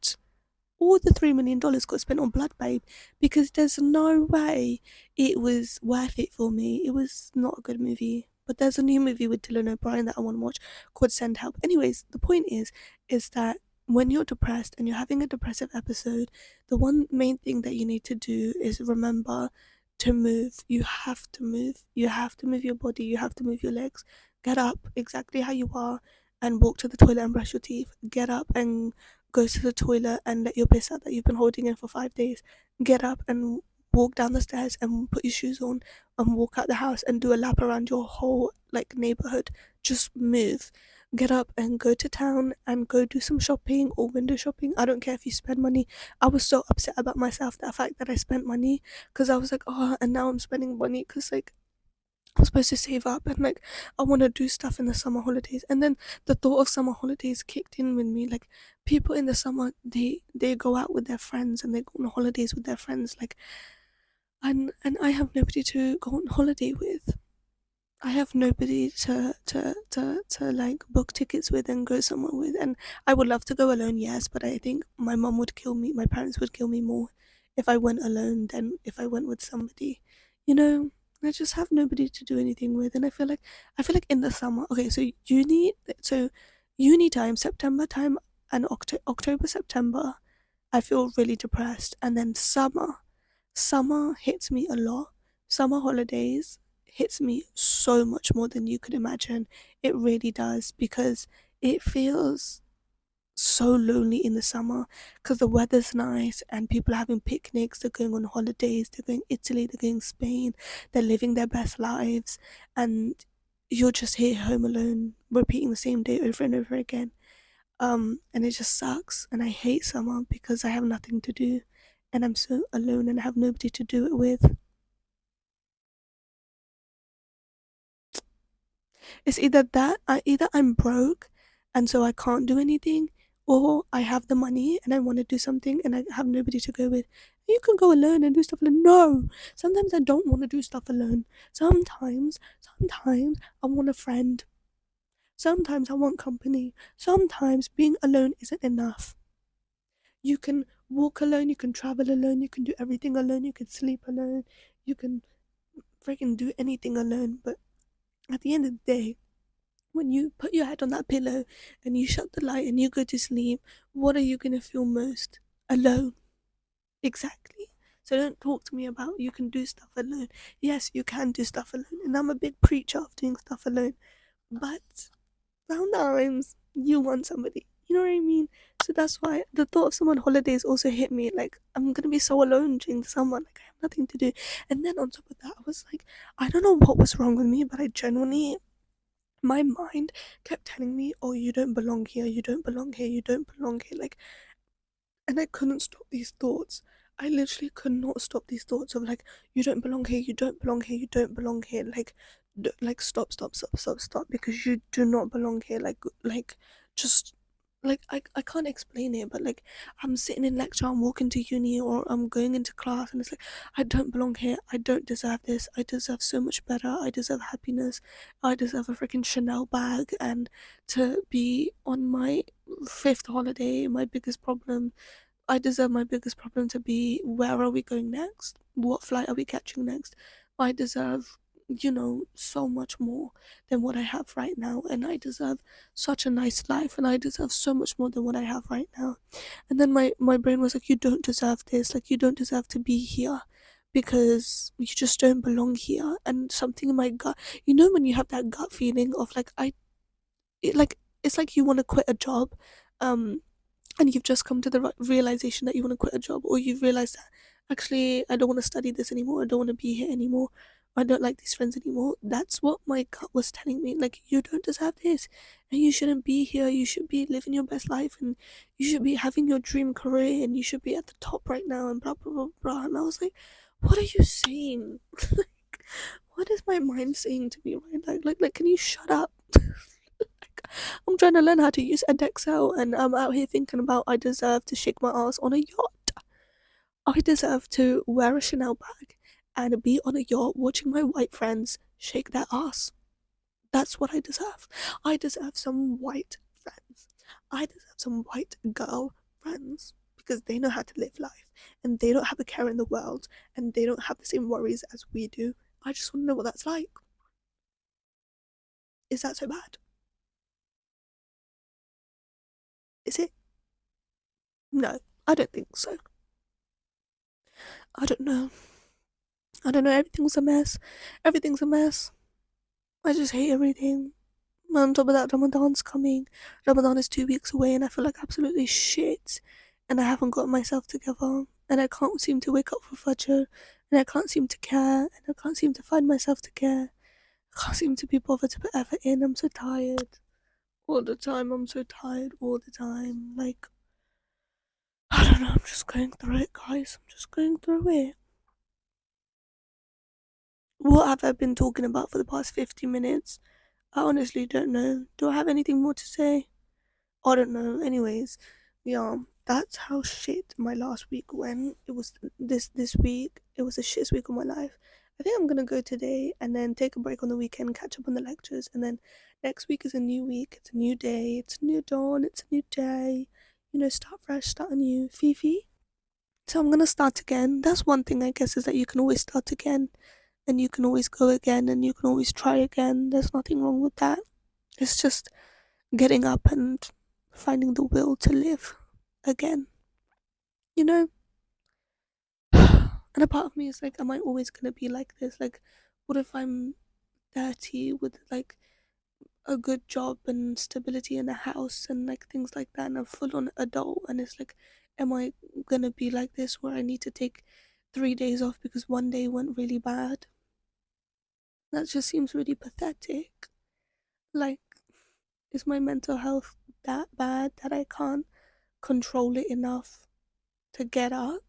All the $3 million got spent on blood, babe, because there's no way it was worth it for me. It was not a good movie. But there's a new movie with Dylan O'Brien that I want to watch called Send Help. Anyways, the point is that when you're depressed and you're having a depressive episode, the one main thing that you need to do is remember to move. You have to move. You have to move your body. You have to move your legs. Get up exactly how you are and walk to the toilet and brush your teeth. Get up and go to the toilet and let your piss out that you've been holding in for 5 days. Get up and walk down the stairs and put your shoes on and walk out the house and do a lap around your whole like neighborhood. Just move. Get up and go to town and go do some shopping or window shopping. I don't care if you spend money. I was so upset about myself, that fact that I spent money, because I was like, oh, and now I'm spending money because like I'm supposed to save up, and like I want to do stuff in the summer holidays. And then the thought of summer holidays kicked in with me. Like, people in the summer, they go out with their friends and they go on holidays with their friends, like, and I have nobody to go on holiday with. I have nobody to like book tickets with and go somewhere with. And I would love to go alone, yes, but I think my mom would kill me, my parents would kill me more if I went alone than if I went with somebody. You know, I just have nobody to do anything with. And I feel like in the summer, okay, so uni time, September time, and October, September, I feel really depressed. And then summer hits me a lot. Summer holidays hits me so much more than you could imagine. It really does, because it feels so lonely in the summer because the weather's nice and people are having picnics, they're going on holidays, they're going Italy, they're going Spain, they're living their best lives, and you're just here home alone, repeating the same day over and over again. And it just sucks. And I hate summer because I have nothing to do and I'm so alone and I have nobody to do it with. It's either that either I'm broke and so I can't do anything, or I have the money and I want to do something and I have nobody to go with. You can go alone and do stuff alone. No, sometimes I don't want to do stuff alone. Sometimes I want a friend. Sometimes I want company. Sometimes being alone isn't enough. You can walk alone, you can travel alone, you can do everything alone, you can sleep alone, you can freaking do anything alone. But at the end of the day, when you put your head on that pillow and you shut the light and you go to sleep, what are you going to feel most? Alone. Exactly. So don't talk to me about you can do stuff alone. Yes, you can do stuff alone. And I'm a big preacher of doing stuff alone. But sometimes you want somebody. You know what I mean? So that's why the thought of someone holidays also hit me. Like, I'm going to be so alone during the summer. Like, I have nothing to do. And then on top of that, I was like, I don't know what was wrong with me, but I genuinely, my mind kept telling me, oh, you don't belong here, you don't belong here, you don't belong here. Like, and I couldn't stop these thoughts. I literally could not stop these thoughts of like, you don't belong here, you don't belong here, you don't belong here. Like, like stop, because you do not belong here. Like, just like I can't explain it, but like I'm sitting in lecture, I'm walking to uni, or I'm going into class, and it's like I don't belong here. I don't deserve this. I deserve so much better. I deserve happiness. I deserve a freaking Chanel bag and to be on my fifth holiday. My biggest problem, I deserve my biggest problem to be, where are we going next? What flight are we catching next? I deserve, so much more than what I have right now. And I deserve such a nice life. And I deserve so much more than what I have right now. And then my brain was like, you don't deserve this. Like, you don't deserve to be here because you just don't belong here. And something in my gut, when you have that gut feeling of like, it's like you want to quit a job. And you've just come to the realization that you want to quit a job, or you've realized that actually I don't want to study this anymore, I don't want to be here anymore, I don't like these friends anymore. That's what my gut was telling me. Like, you don't deserve this, and you shouldn't be here. You should be living your best life, and you should be having your dream career, and you should be at the top right now, and blah blah blah blah. And I was like, what are you saying? Like, what is my mind saying to me right now? Like, can you shut up? Like, I'm trying to learn how to use Edexcel, and I'm out here thinking about I deserve to shake my ass on a yacht. I deserve to wear a Chanel bag and be on a yacht watching my white friends shake their ass. That's what I deserve. I deserve some white friends. I deserve some white girl friends because they know how to live life and they don't have a care in the world and they don't have the same worries as we do. I just want to know what that's like. Is that so bad? Is it? No, I don't think so. I don't know. I don't know. Everything's a mess. Everything's a mess. I just hate everything. On top of that, Ramadan's coming. Ramadan is 2 weeks away, and I feel like absolutely shit. And I haven't got myself together. And I can't seem to wake up for Fajr. And I can't seem to care. And I can't seem to find myself to care. I can't seem to be bothered to put effort in. I'm so tired. All the time. I'm so tired all the time. Like, I don't know. I'm just going through it, guys. I'm just going through it. What have I been talking about for the past 50 minutes? I honestly don't know. Do I have anything more to say? I don't know. Anyways, yeah, that's how shit my last week went. It was this week. It was the shittest week of my life. I think I'm gonna go today and then take a break on the weekend, catch up on the lectures, and then next week is a new week. It's a new day. It's a new dawn. It's a new day. You know, start fresh, start anew. Fifi. So I'm gonna start again. That's one thing I guess is that you can always start again, and you can always go again, and you can always try again. There's nothing wrong with that. It's just getting up and finding the will to live again, you know? And a part of me is like, am I always gonna be like this? Like, what if I'm 30 with like a good job and stability in a house and like things like that, and a full on adult? And it's like, am I gonna be like this where I need to take 3 days off because one day went really bad? That just seems really pathetic. Like, is my mental health that bad that I can't control it enough to get up?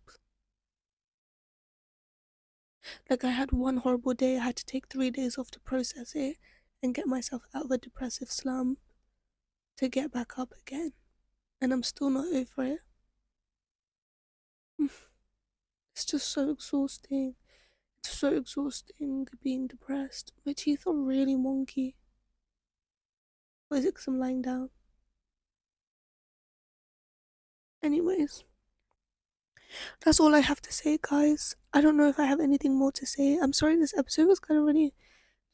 Like, I had one horrible day, I had to take 3 days off to process it and get myself out of a depressive slump to get back up again. And I'm still not over it. It's just so exhausting. It's so exhausting being depressed. My teeth are really wonky. Or is it because I'm lying down? Anyways, that's all I have to say, guys. I don't know if I have anything more to say. I'm sorry this episode was kind of really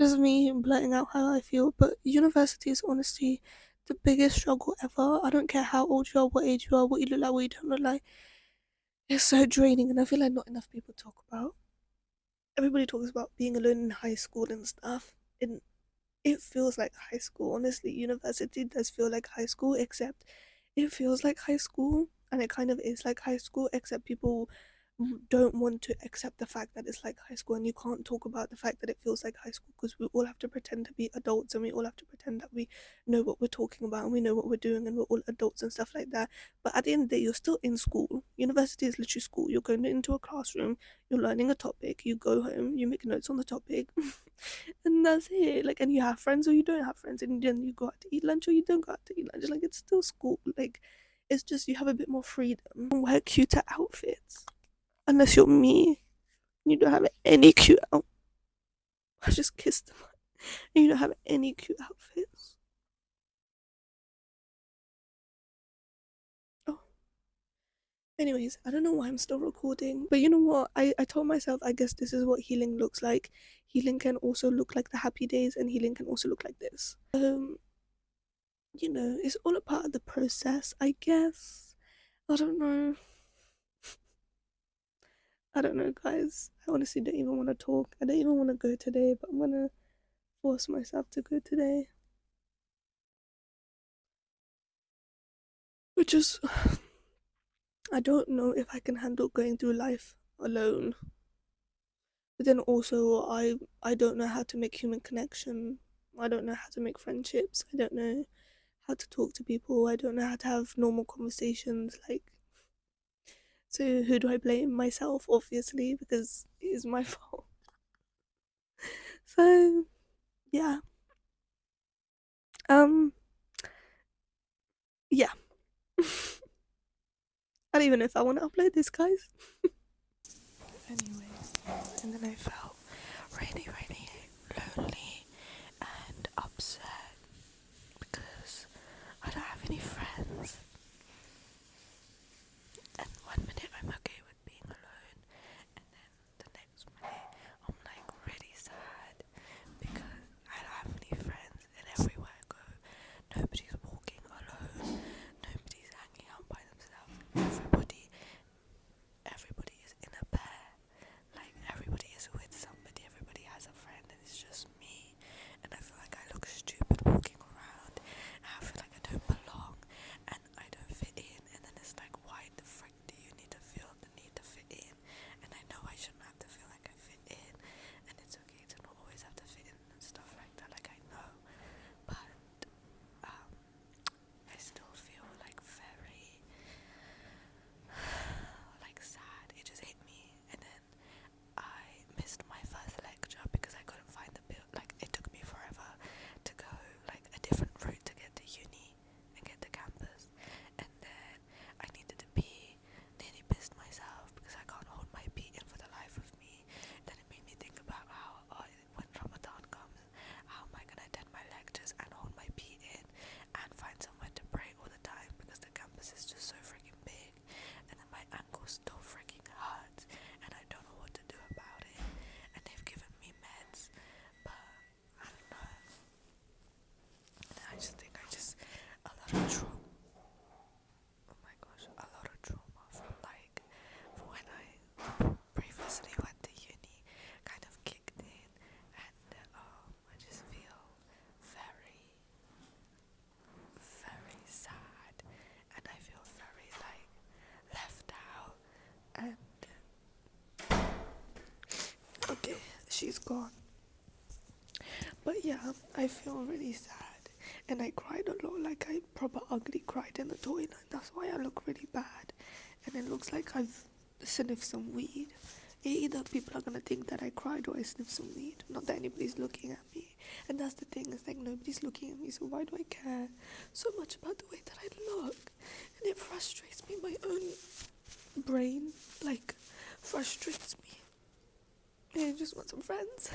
just me blurting out how I feel, but university is honestly the biggest struggle ever. I don't care how old you are, what age you are, what you look like, what you don't look like. It's so draining, and I feel like not enough people talk about. Everybody talks about being alone in high school and stuff, and it feels like high school. Honestly, university does feel like high school, except it feels like high school, and it kind of is like high school, except people don't want to accept the fact that it's like high school, and you can't talk about the fact that it feels like high school because we all have to pretend to be adults, and we all have to pretend that we know what we're talking about and we know what we're doing and we're all adults and stuff like that. But at the end of the day, you're still in school. University is literally school. You're going into a classroom, you're learning a topic, you go home, you make notes on the topic, and that's it. Like, and you have friends or you don't have friends, and then you go out to eat lunch or you don't go out to eat lunch. Like, it's still school. Like, it's just you have a bit more freedom. Wear cuter outfits. Unless you're me, you don't have any cute outfits. I just kissed them. And you don't have any cute outfits. Oh. Anyways, I don't know why I'm still recording, but you know what? I told myself I guess this is what healing looks like. Healing can also look like the happy days, and healing can also look like this. You know, it's all a part of the process, I guess. I don't know. I don't know, guys. I honestly don't even want to talk. I don't even want to go today, but I'm gonna force myself to go today. Which is, I don't know if I can handle going through life alone. But then also, I don't know how to make human connection. I don't know how to make friendships. I don't know how to talk to people. I don't know how to have normal conversations. Like, so who do I blame? Myself, obviously, because it is my fault. So yeah. Um. I don't even know if I want to upload this, guys. Anyways, and then I felt really, really lonely and upset because I don't have any friends. And one minute I'm okay with being alone, and then the next minute I'm like really sad because I don't have any friends, and everywhere I go, nobody's walking alone, nobody's hanging out by themselves. Everybody is in a pair. Like everybody is with somebody, everybody has a friend, and it's just me. And I feel like I look stupid walking around. And I feel like I don't belong, and I don't fit in. And then it's like, why the frick do you need to feel the need to fit in? And I know I shouldn't have to feel like I fit in, and it's okay to not always have to fit in and stuff like that. Like I know, but I still feel like very like sad. It just hit me, and then I missed my first lecture because I couldn't find the bill. Like it took me forever to go like a different route to get to uni and get to campus, and then I needed to pee. Nearly pissed myself because I can't hold my pee in for the life of me. Then it made me think about how when Ramadan comes, how am I gonna attend my lectures and hold my pee in and find somewhere to pray all the time because the campus is just so freaking big, and then my ankle still freaking hurts, and I don't know what to do about it. And they've given me meds, but I don't know. And I just think a lot of trauma. Oh my gosh, a lot of trauma from like when I previously went to uni kind of kicked in, and I just feel very, very sad, and I feel very like left out. And okay, she's gone. But yeah, I feel really sad, and I cried a lot. Like I proper ugly cried in the toilet. That's why I look really bad, and it looks like I've sniffed some weed. Either people are gonna think that I cried or I sniffed some weed. Not that anybody's looking at me, and that's the thing. It's like nobody's looking at me, so why do I care so much about the way that I look? And it frustrates me. My own brain like frustrates me. And I just want some friends.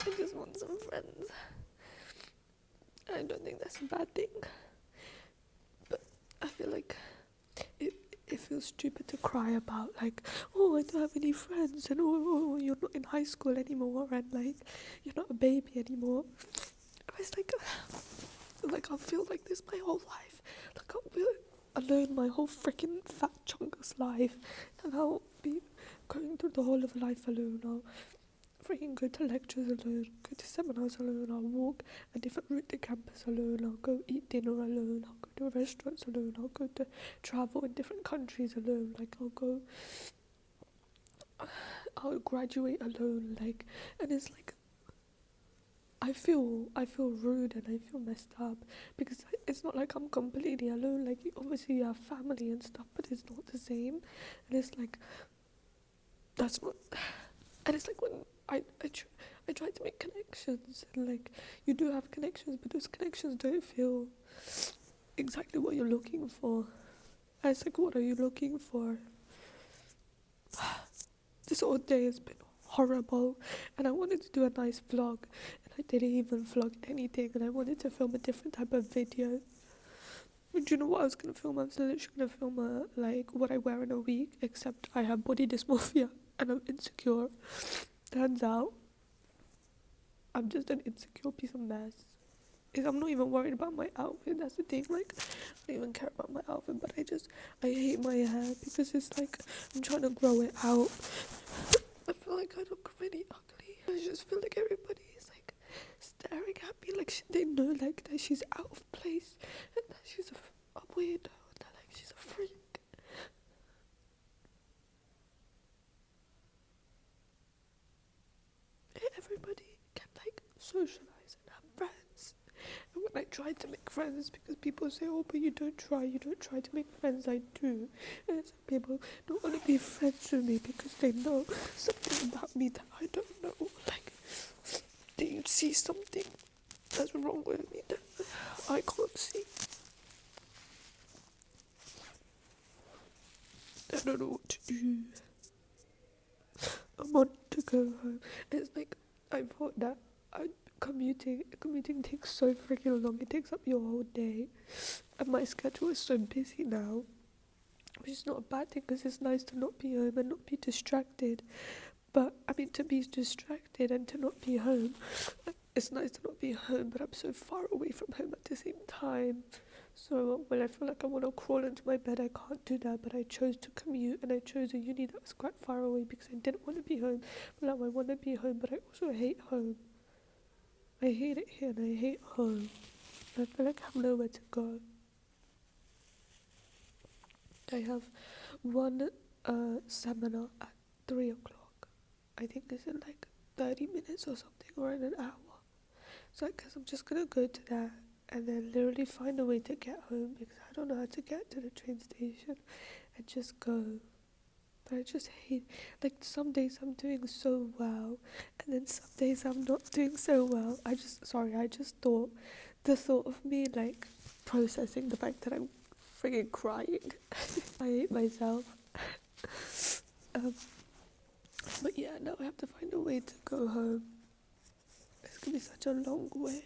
I just want some friends. I don't think that's a bad thing, but I feel like it feels stupid to cry about like, oh, I don't have any friends, and oh, you're not in high school anymore, and like you're not a baby anymore. It's like I'll feel like this my whole life. Like I'll be alone my whole freaking fat chunkus life, and I'll be going through the whole of life alone. I'll freaking go to lectures alone, go to seminars alone, I'll walk a different route to campus alone, I'll go eat dinner alone, I'll go to restaurants alone, I'll go to travel in different countries alone, like I'll graduate alone, like, and it's like, I feel rude and I feel messed up because it's not like I'm completely alone, like obviously you have family and stuff, but it's not the same, and it's like, that's not, and it's like when I try to make connections, and like you do have connections, but those connections don't feel exactly what you're looking for. And it's like, what are you looking for? This whole day has been horrible, and I wanted to do a nice vlog, and I didn't even vlog anything, and I wanted to film a different type of video. But do you know what I was gonna film? I was literally gonna film like what I wear in a week, except I have body dysmorphia and I'm insecure. Turns out I'm just an insecure piece of mess. I'm not even worried about my outfit, that's the thing. Like, I don't even care about my outfit, but I hate my hair because it's like I'm trying to grow it out. I feel like I look really ugly. I just feel like everybody is like staring at me like they know like that she's out of place and that she's a weirdo and that like she's a freak. Everybody can like socialize and have friends. And when I try to make friends, because people say, oh, but you don't try to make friends, I do. And some people don't want to be friends with me because they know something about me that I don't know. Like, they see something that's wrong with me that I can't see. go home. It's like I thought that commuting takes so freaking long. It takes up your whole day, and my schedule is so busy now, which is not a bad thing because it's nice to not be home and not be distracted. But I mean, to be distracted and to not be home, it's nice to not be home, but I'm so far away from home at the same time. So when I feel like I want to crawl into my bed, I can't do that. But I chose to commute, and I chose a uni that was quite far away because I didn't want to be home. But now I want to be home, but I also hate home. I hate it here and I hate home. I feel like I have nowhere to go. I have one seminar at 3 o'clock. I think it's in like 30 minutes or something, or in an hour. So I guess I'm just gonna go to that and then literally find a way to get home because I don't know how to get to the train station and just go. But I just hate, like some days I'm doing so well and then some days I'm not doing so well. I just thought, the thought of me like processing the fact that I'm freaking crying. I hate myself. um, but yeah, now I have to find a way to go home. It's gonna be such a long way.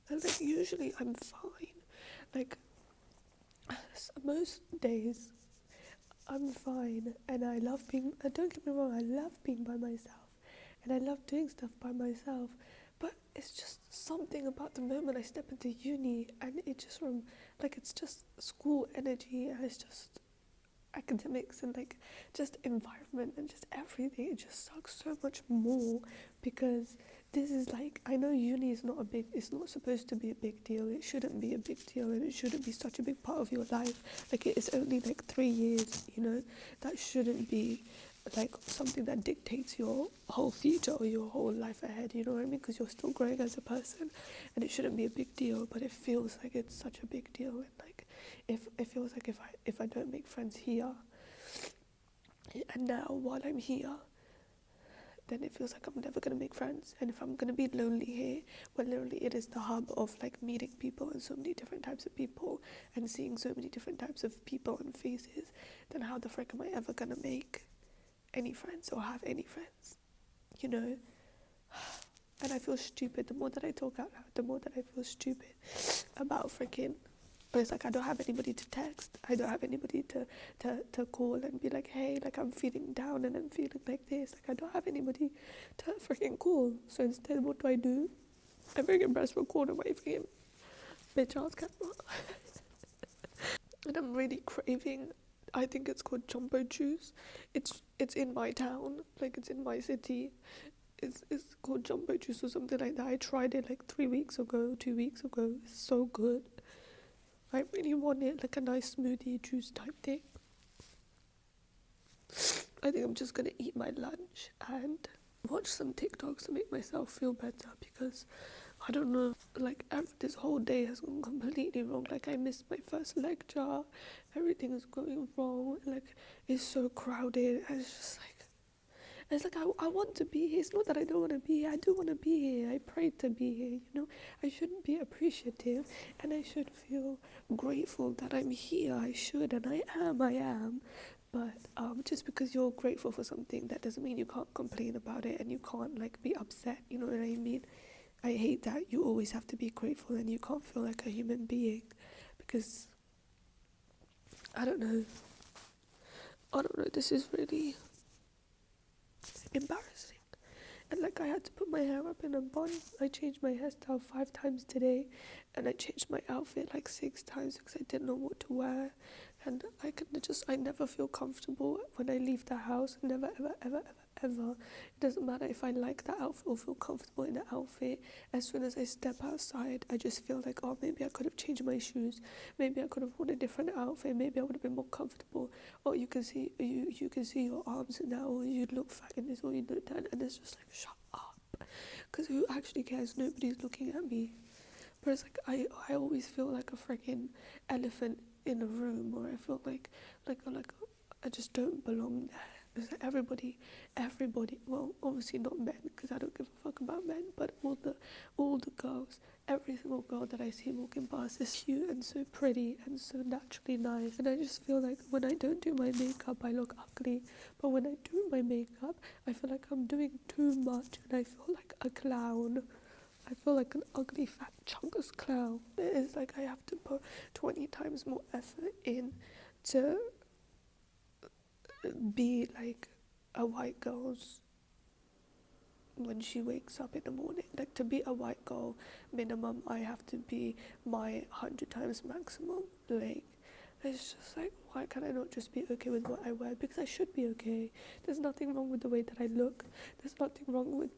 And like usually I'm fine. Like most days I'm fine and I love being, don't get me wrong, I love being by myself and I love doing stuff by myself, but it's just something about the moment I step into uni and it just like it's just school energy and it's just academics and like just environment and just everything. It just sucks so much more because this is like, I know uni is it's not supposed to be a big deal. It shouldn't be a big deal and it shouldn't be such a big part of your life. Like it is only like 3 years, you know. That shouldn't be like something that dictates your whole future or your whole life ahead, you know what I mean? Because you're still growing as a person and it shouldn't be a big deal, but it feels like it's such a big deal. And like if it feels like if I don't make friends here and now while I'm here, then it feels like I'm never going to make friends. And if I'm going to be lonely here, well, literally it is the hub of like meeting people and so many different types of people and seeing so many different types of people and faces, then how the frick am I ever going to make any friends or have any friends, you know? And I feel stupid. The more that I talk out loud, the more that I feel stupid about freaking. But it's like I don't have anybody to text. I don't have anybody to call and be like, hey, like I'm feeling down and I'm feeling like this. Like I don't have anybody to freaking call. So instead, what do? I freaking press record on my freaking bitch ass camera. And I'm really craving, I think it's called jumbo juice. It's in my town, like it's in my city. It's called jumbo juice or something like that. I tried it like 2 weeks ago. It's so good. I really want it, like a nice smoothie juice type thing. I think I'm just gonna eat my lunch and watch some TikToks to make myself feel better because I don't know, like this whole day has gone completely wrong. Like I missed my first lecture, everything is going wrong, like it's so crowded and it's like I want to be here. It's not that I don't want to be here. I do want to be here. I prayed to be here, you know. I should be appreciative and I should feel grateful that I'm here. I should, and I am. But just because you're grateful for something, that doesn't mean you can't complain about it and you can't like be upset, you know what I mean? I hate that you always have to be grateful and you can't feel like a human being because I don't know, this is really embarrassing. And like I had to put my hair up in a bun. I changed my hairstyle 5 times today and I changed my outfit like 6 times because I didn't know what to wear. And I never feel comfortable when I leave the house. Never, ever, ever, ever, ever. It doesn't matter if I like the outfit or feel comfortable in the outfit. As soon as I step outside, I just feel like, oh, maybe I could have changed my shoes. Maybe I could have worn a different outfit. Maybe I would have been more comfortable. Or you can see your arms now, or you look fat in this, or you look that. And it's just like, shut up. Because who actually cares? Nobody's looking at me. But it's like, I always feel like a freaking elephant in a room, or I feel like I just don't belong there. It's like everybody, well, obviously not men, because I don't give a fuck about men, but all the girls, every single girl that I see walking past is cute and so pretty and so naturally nice. And I just feel like when I don't do my makeup, I look ugly. But when I do my makeup, I feel like I'm doing too much and I feel like a clown. I feel like an ugly fat chungus clown. It's like I have to put 20 times more effort in to be like a white girl's when she wakes up in the morning. Like, to be a white girl minimum, I have to be my 100 times maximum. Like, it's just like, why can't I not just be okay with what I wear? Because I should be okay. There's nothing wrong with the way that I look. There's nothing wrong with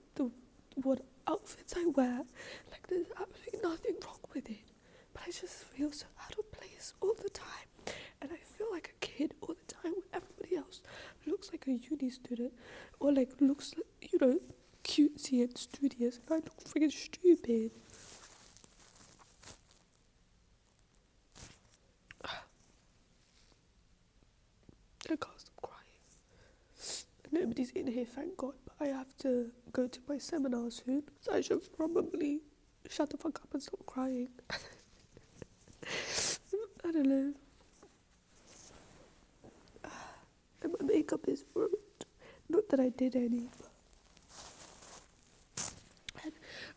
what outfits I wear. Like, there's absolutely nothing wrong with it. But I just feel so out of place all the time. And I feel like a kid all the time when everybody else looks like a uni student or like looks like, cutesy and studious, and I look freaking stupid. I can't stop crying. Nobody's in here, thank God, but I have to go to my seminar soon, so I should probably shut the fuck up and stop crying. I don't know. And my makeup is ruined. Not that I did any,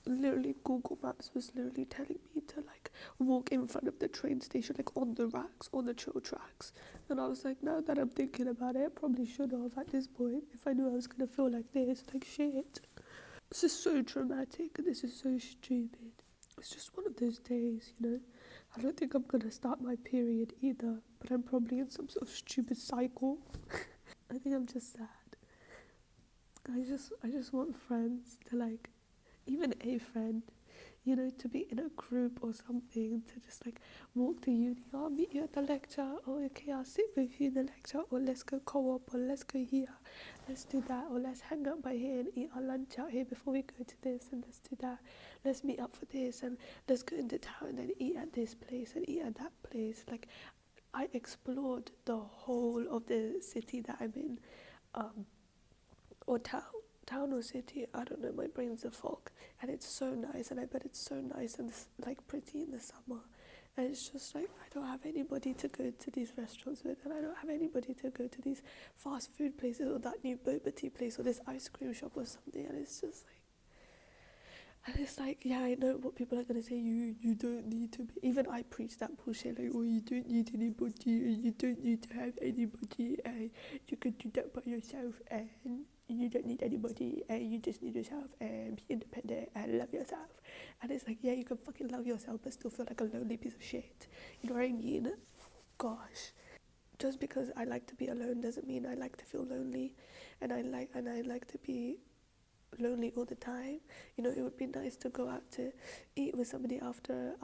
but literally Google Maps was literally telling me to like walk in front of the train station, like on the racks, on the trail tracks. And I was like, now that I'm thinking about it, I probably should have at this point if I knew I was gonna feel like this. Like, shit. This is so traumatic and this is so stupid. It's just one of those days, I don't think I'm gonna start my period either, but I'm probably in some sort of stupid cycle. I think I'm just sad. I just want friends to like, even a friend, to be in a group or something, to just like walk to uni. Oh, I'll meet you at the lecture. Oh, okay, I'll sit with you in the lecture. Or let's go co-op. Or let's go here. Let's do that. Or let's hang out by here and eat our lunch out here before we go to this. And let's do that. Let's meet up for this. And let's go into town and then eat at this place and eat at that place. Like, I explored the whole of the city that I'm in. Or town or city, I don't know, my brain's a fog, and it's so nice, and I bet it's so nice and like pretty in the summer, and it's just like I don't have anybody to go to these restaurants with, and I don't have anybody to go to these fast food places or that new boba tea place or this ice cream shop or something, and it's just like, and it's like, yeah, I know what people are going to say, you don't need to be, even I preach that bullshit, like, oh, you don't need anybody, you don't need to have anybody, and you can do that by yourself, and you don't need anybody, and you just need yourself, and be independent, and love yourself. And it's like, yeah, you can fucking love yourself, but still feel like a lonely piece of shit. You know what I mean? Gosh. Just because I like to be alone doesn't mean I like to feel lonely, and I like to be lonely all the time. It would be nice to go out to eat with somebody after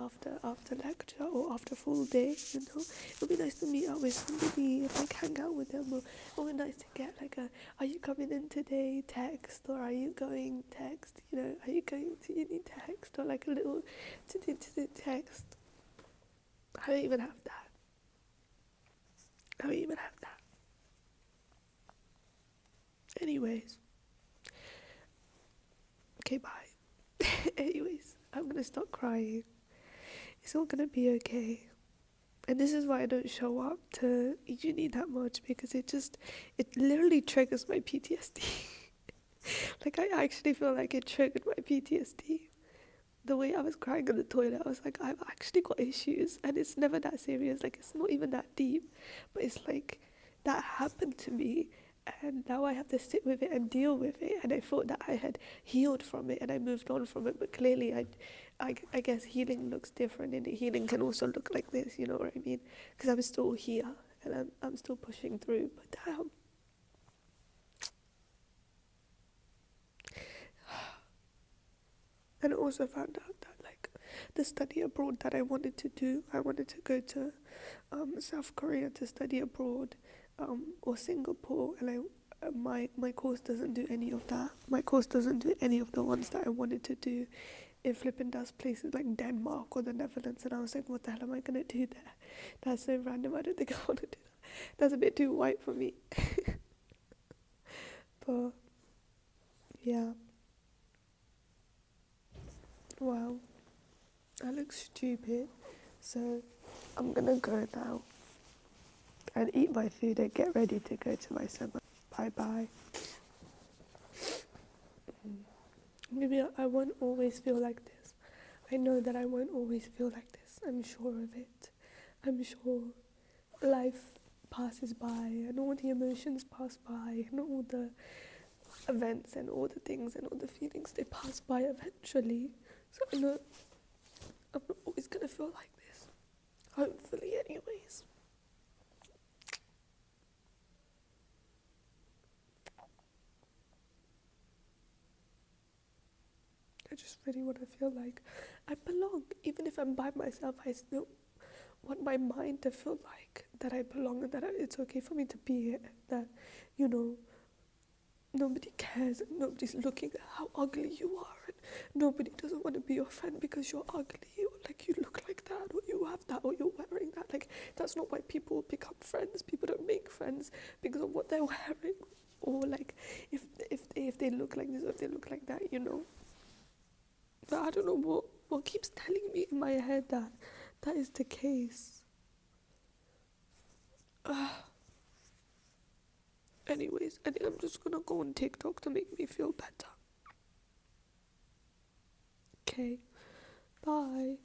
lecture or after full day. It would be nice to meet up with somebody and like hang out with them, or it would be nice to get like a "are you coming in today?" text, or "are you going?" text. Are you going to uni text, or like a little to text. I don't even have that. Anyways, okay, bye. Anyways, I'm gonna stop crying. It's all gonna be okay. And this is why I don't show up to uni that much, because it literally triggers my PTSD. Like, I actually feel like it triggered my PTSD. The way I was crying in the toilet, I was like, I've actually got issues, and it's never that serious. Like, it's not even that deep, but it's like that happened to me, and now I have to sit with it and deal with it. And I thought that I had healed from it and I moved on from it, but clearly I guess healing looks different, and healing can also look like this, you know what I mean? Because I'm still here and I'm still pushing through, but damn. And I also found out that like the study abroad that I wanted to do, I wanted to go to South Korea to study abroad, or Singapore, and my course doesn't do any of that. My course doesn't do any of the ones that I wanted to do. It flipping does places like Denmark or the Netherlands, and I was like, what the hell am I gonna do there? That's so random. I don't think I want to do that. That's a bit too white for me. But yeah, well, I look stupid, so I'm gonna go now and eat my food and get ready to go to my seminar. Bye bye. Maybe I won't always feel like this. I know that I won't always feel like this. I'm sure of it. I'm sure life passes by and all the emotions pass by and all the events and all the things and all the feelings, they pass by eventually. So I know I'm not always gonna feel like this. Hopefully, anyways. I just really want to feel like I belong. Even if I'm by myself, I still want my mind to feel like that I belong and that it's okay for me to be here. That, you know, nobody cares and nobody's looking at how ugly you are. And nobody doesn't want to be your friend because you're ugly or like you look like that or you have that or you're wearing that. Like, that's not why people become friends. People don't make friends because of what they're wearing or like if they look like this or if they look like that, you know. But I don't know what keeps telling me in my head that that is the case. Anyways, I think I'm just gonna go on TikTok to make me feel better. Okay, bye.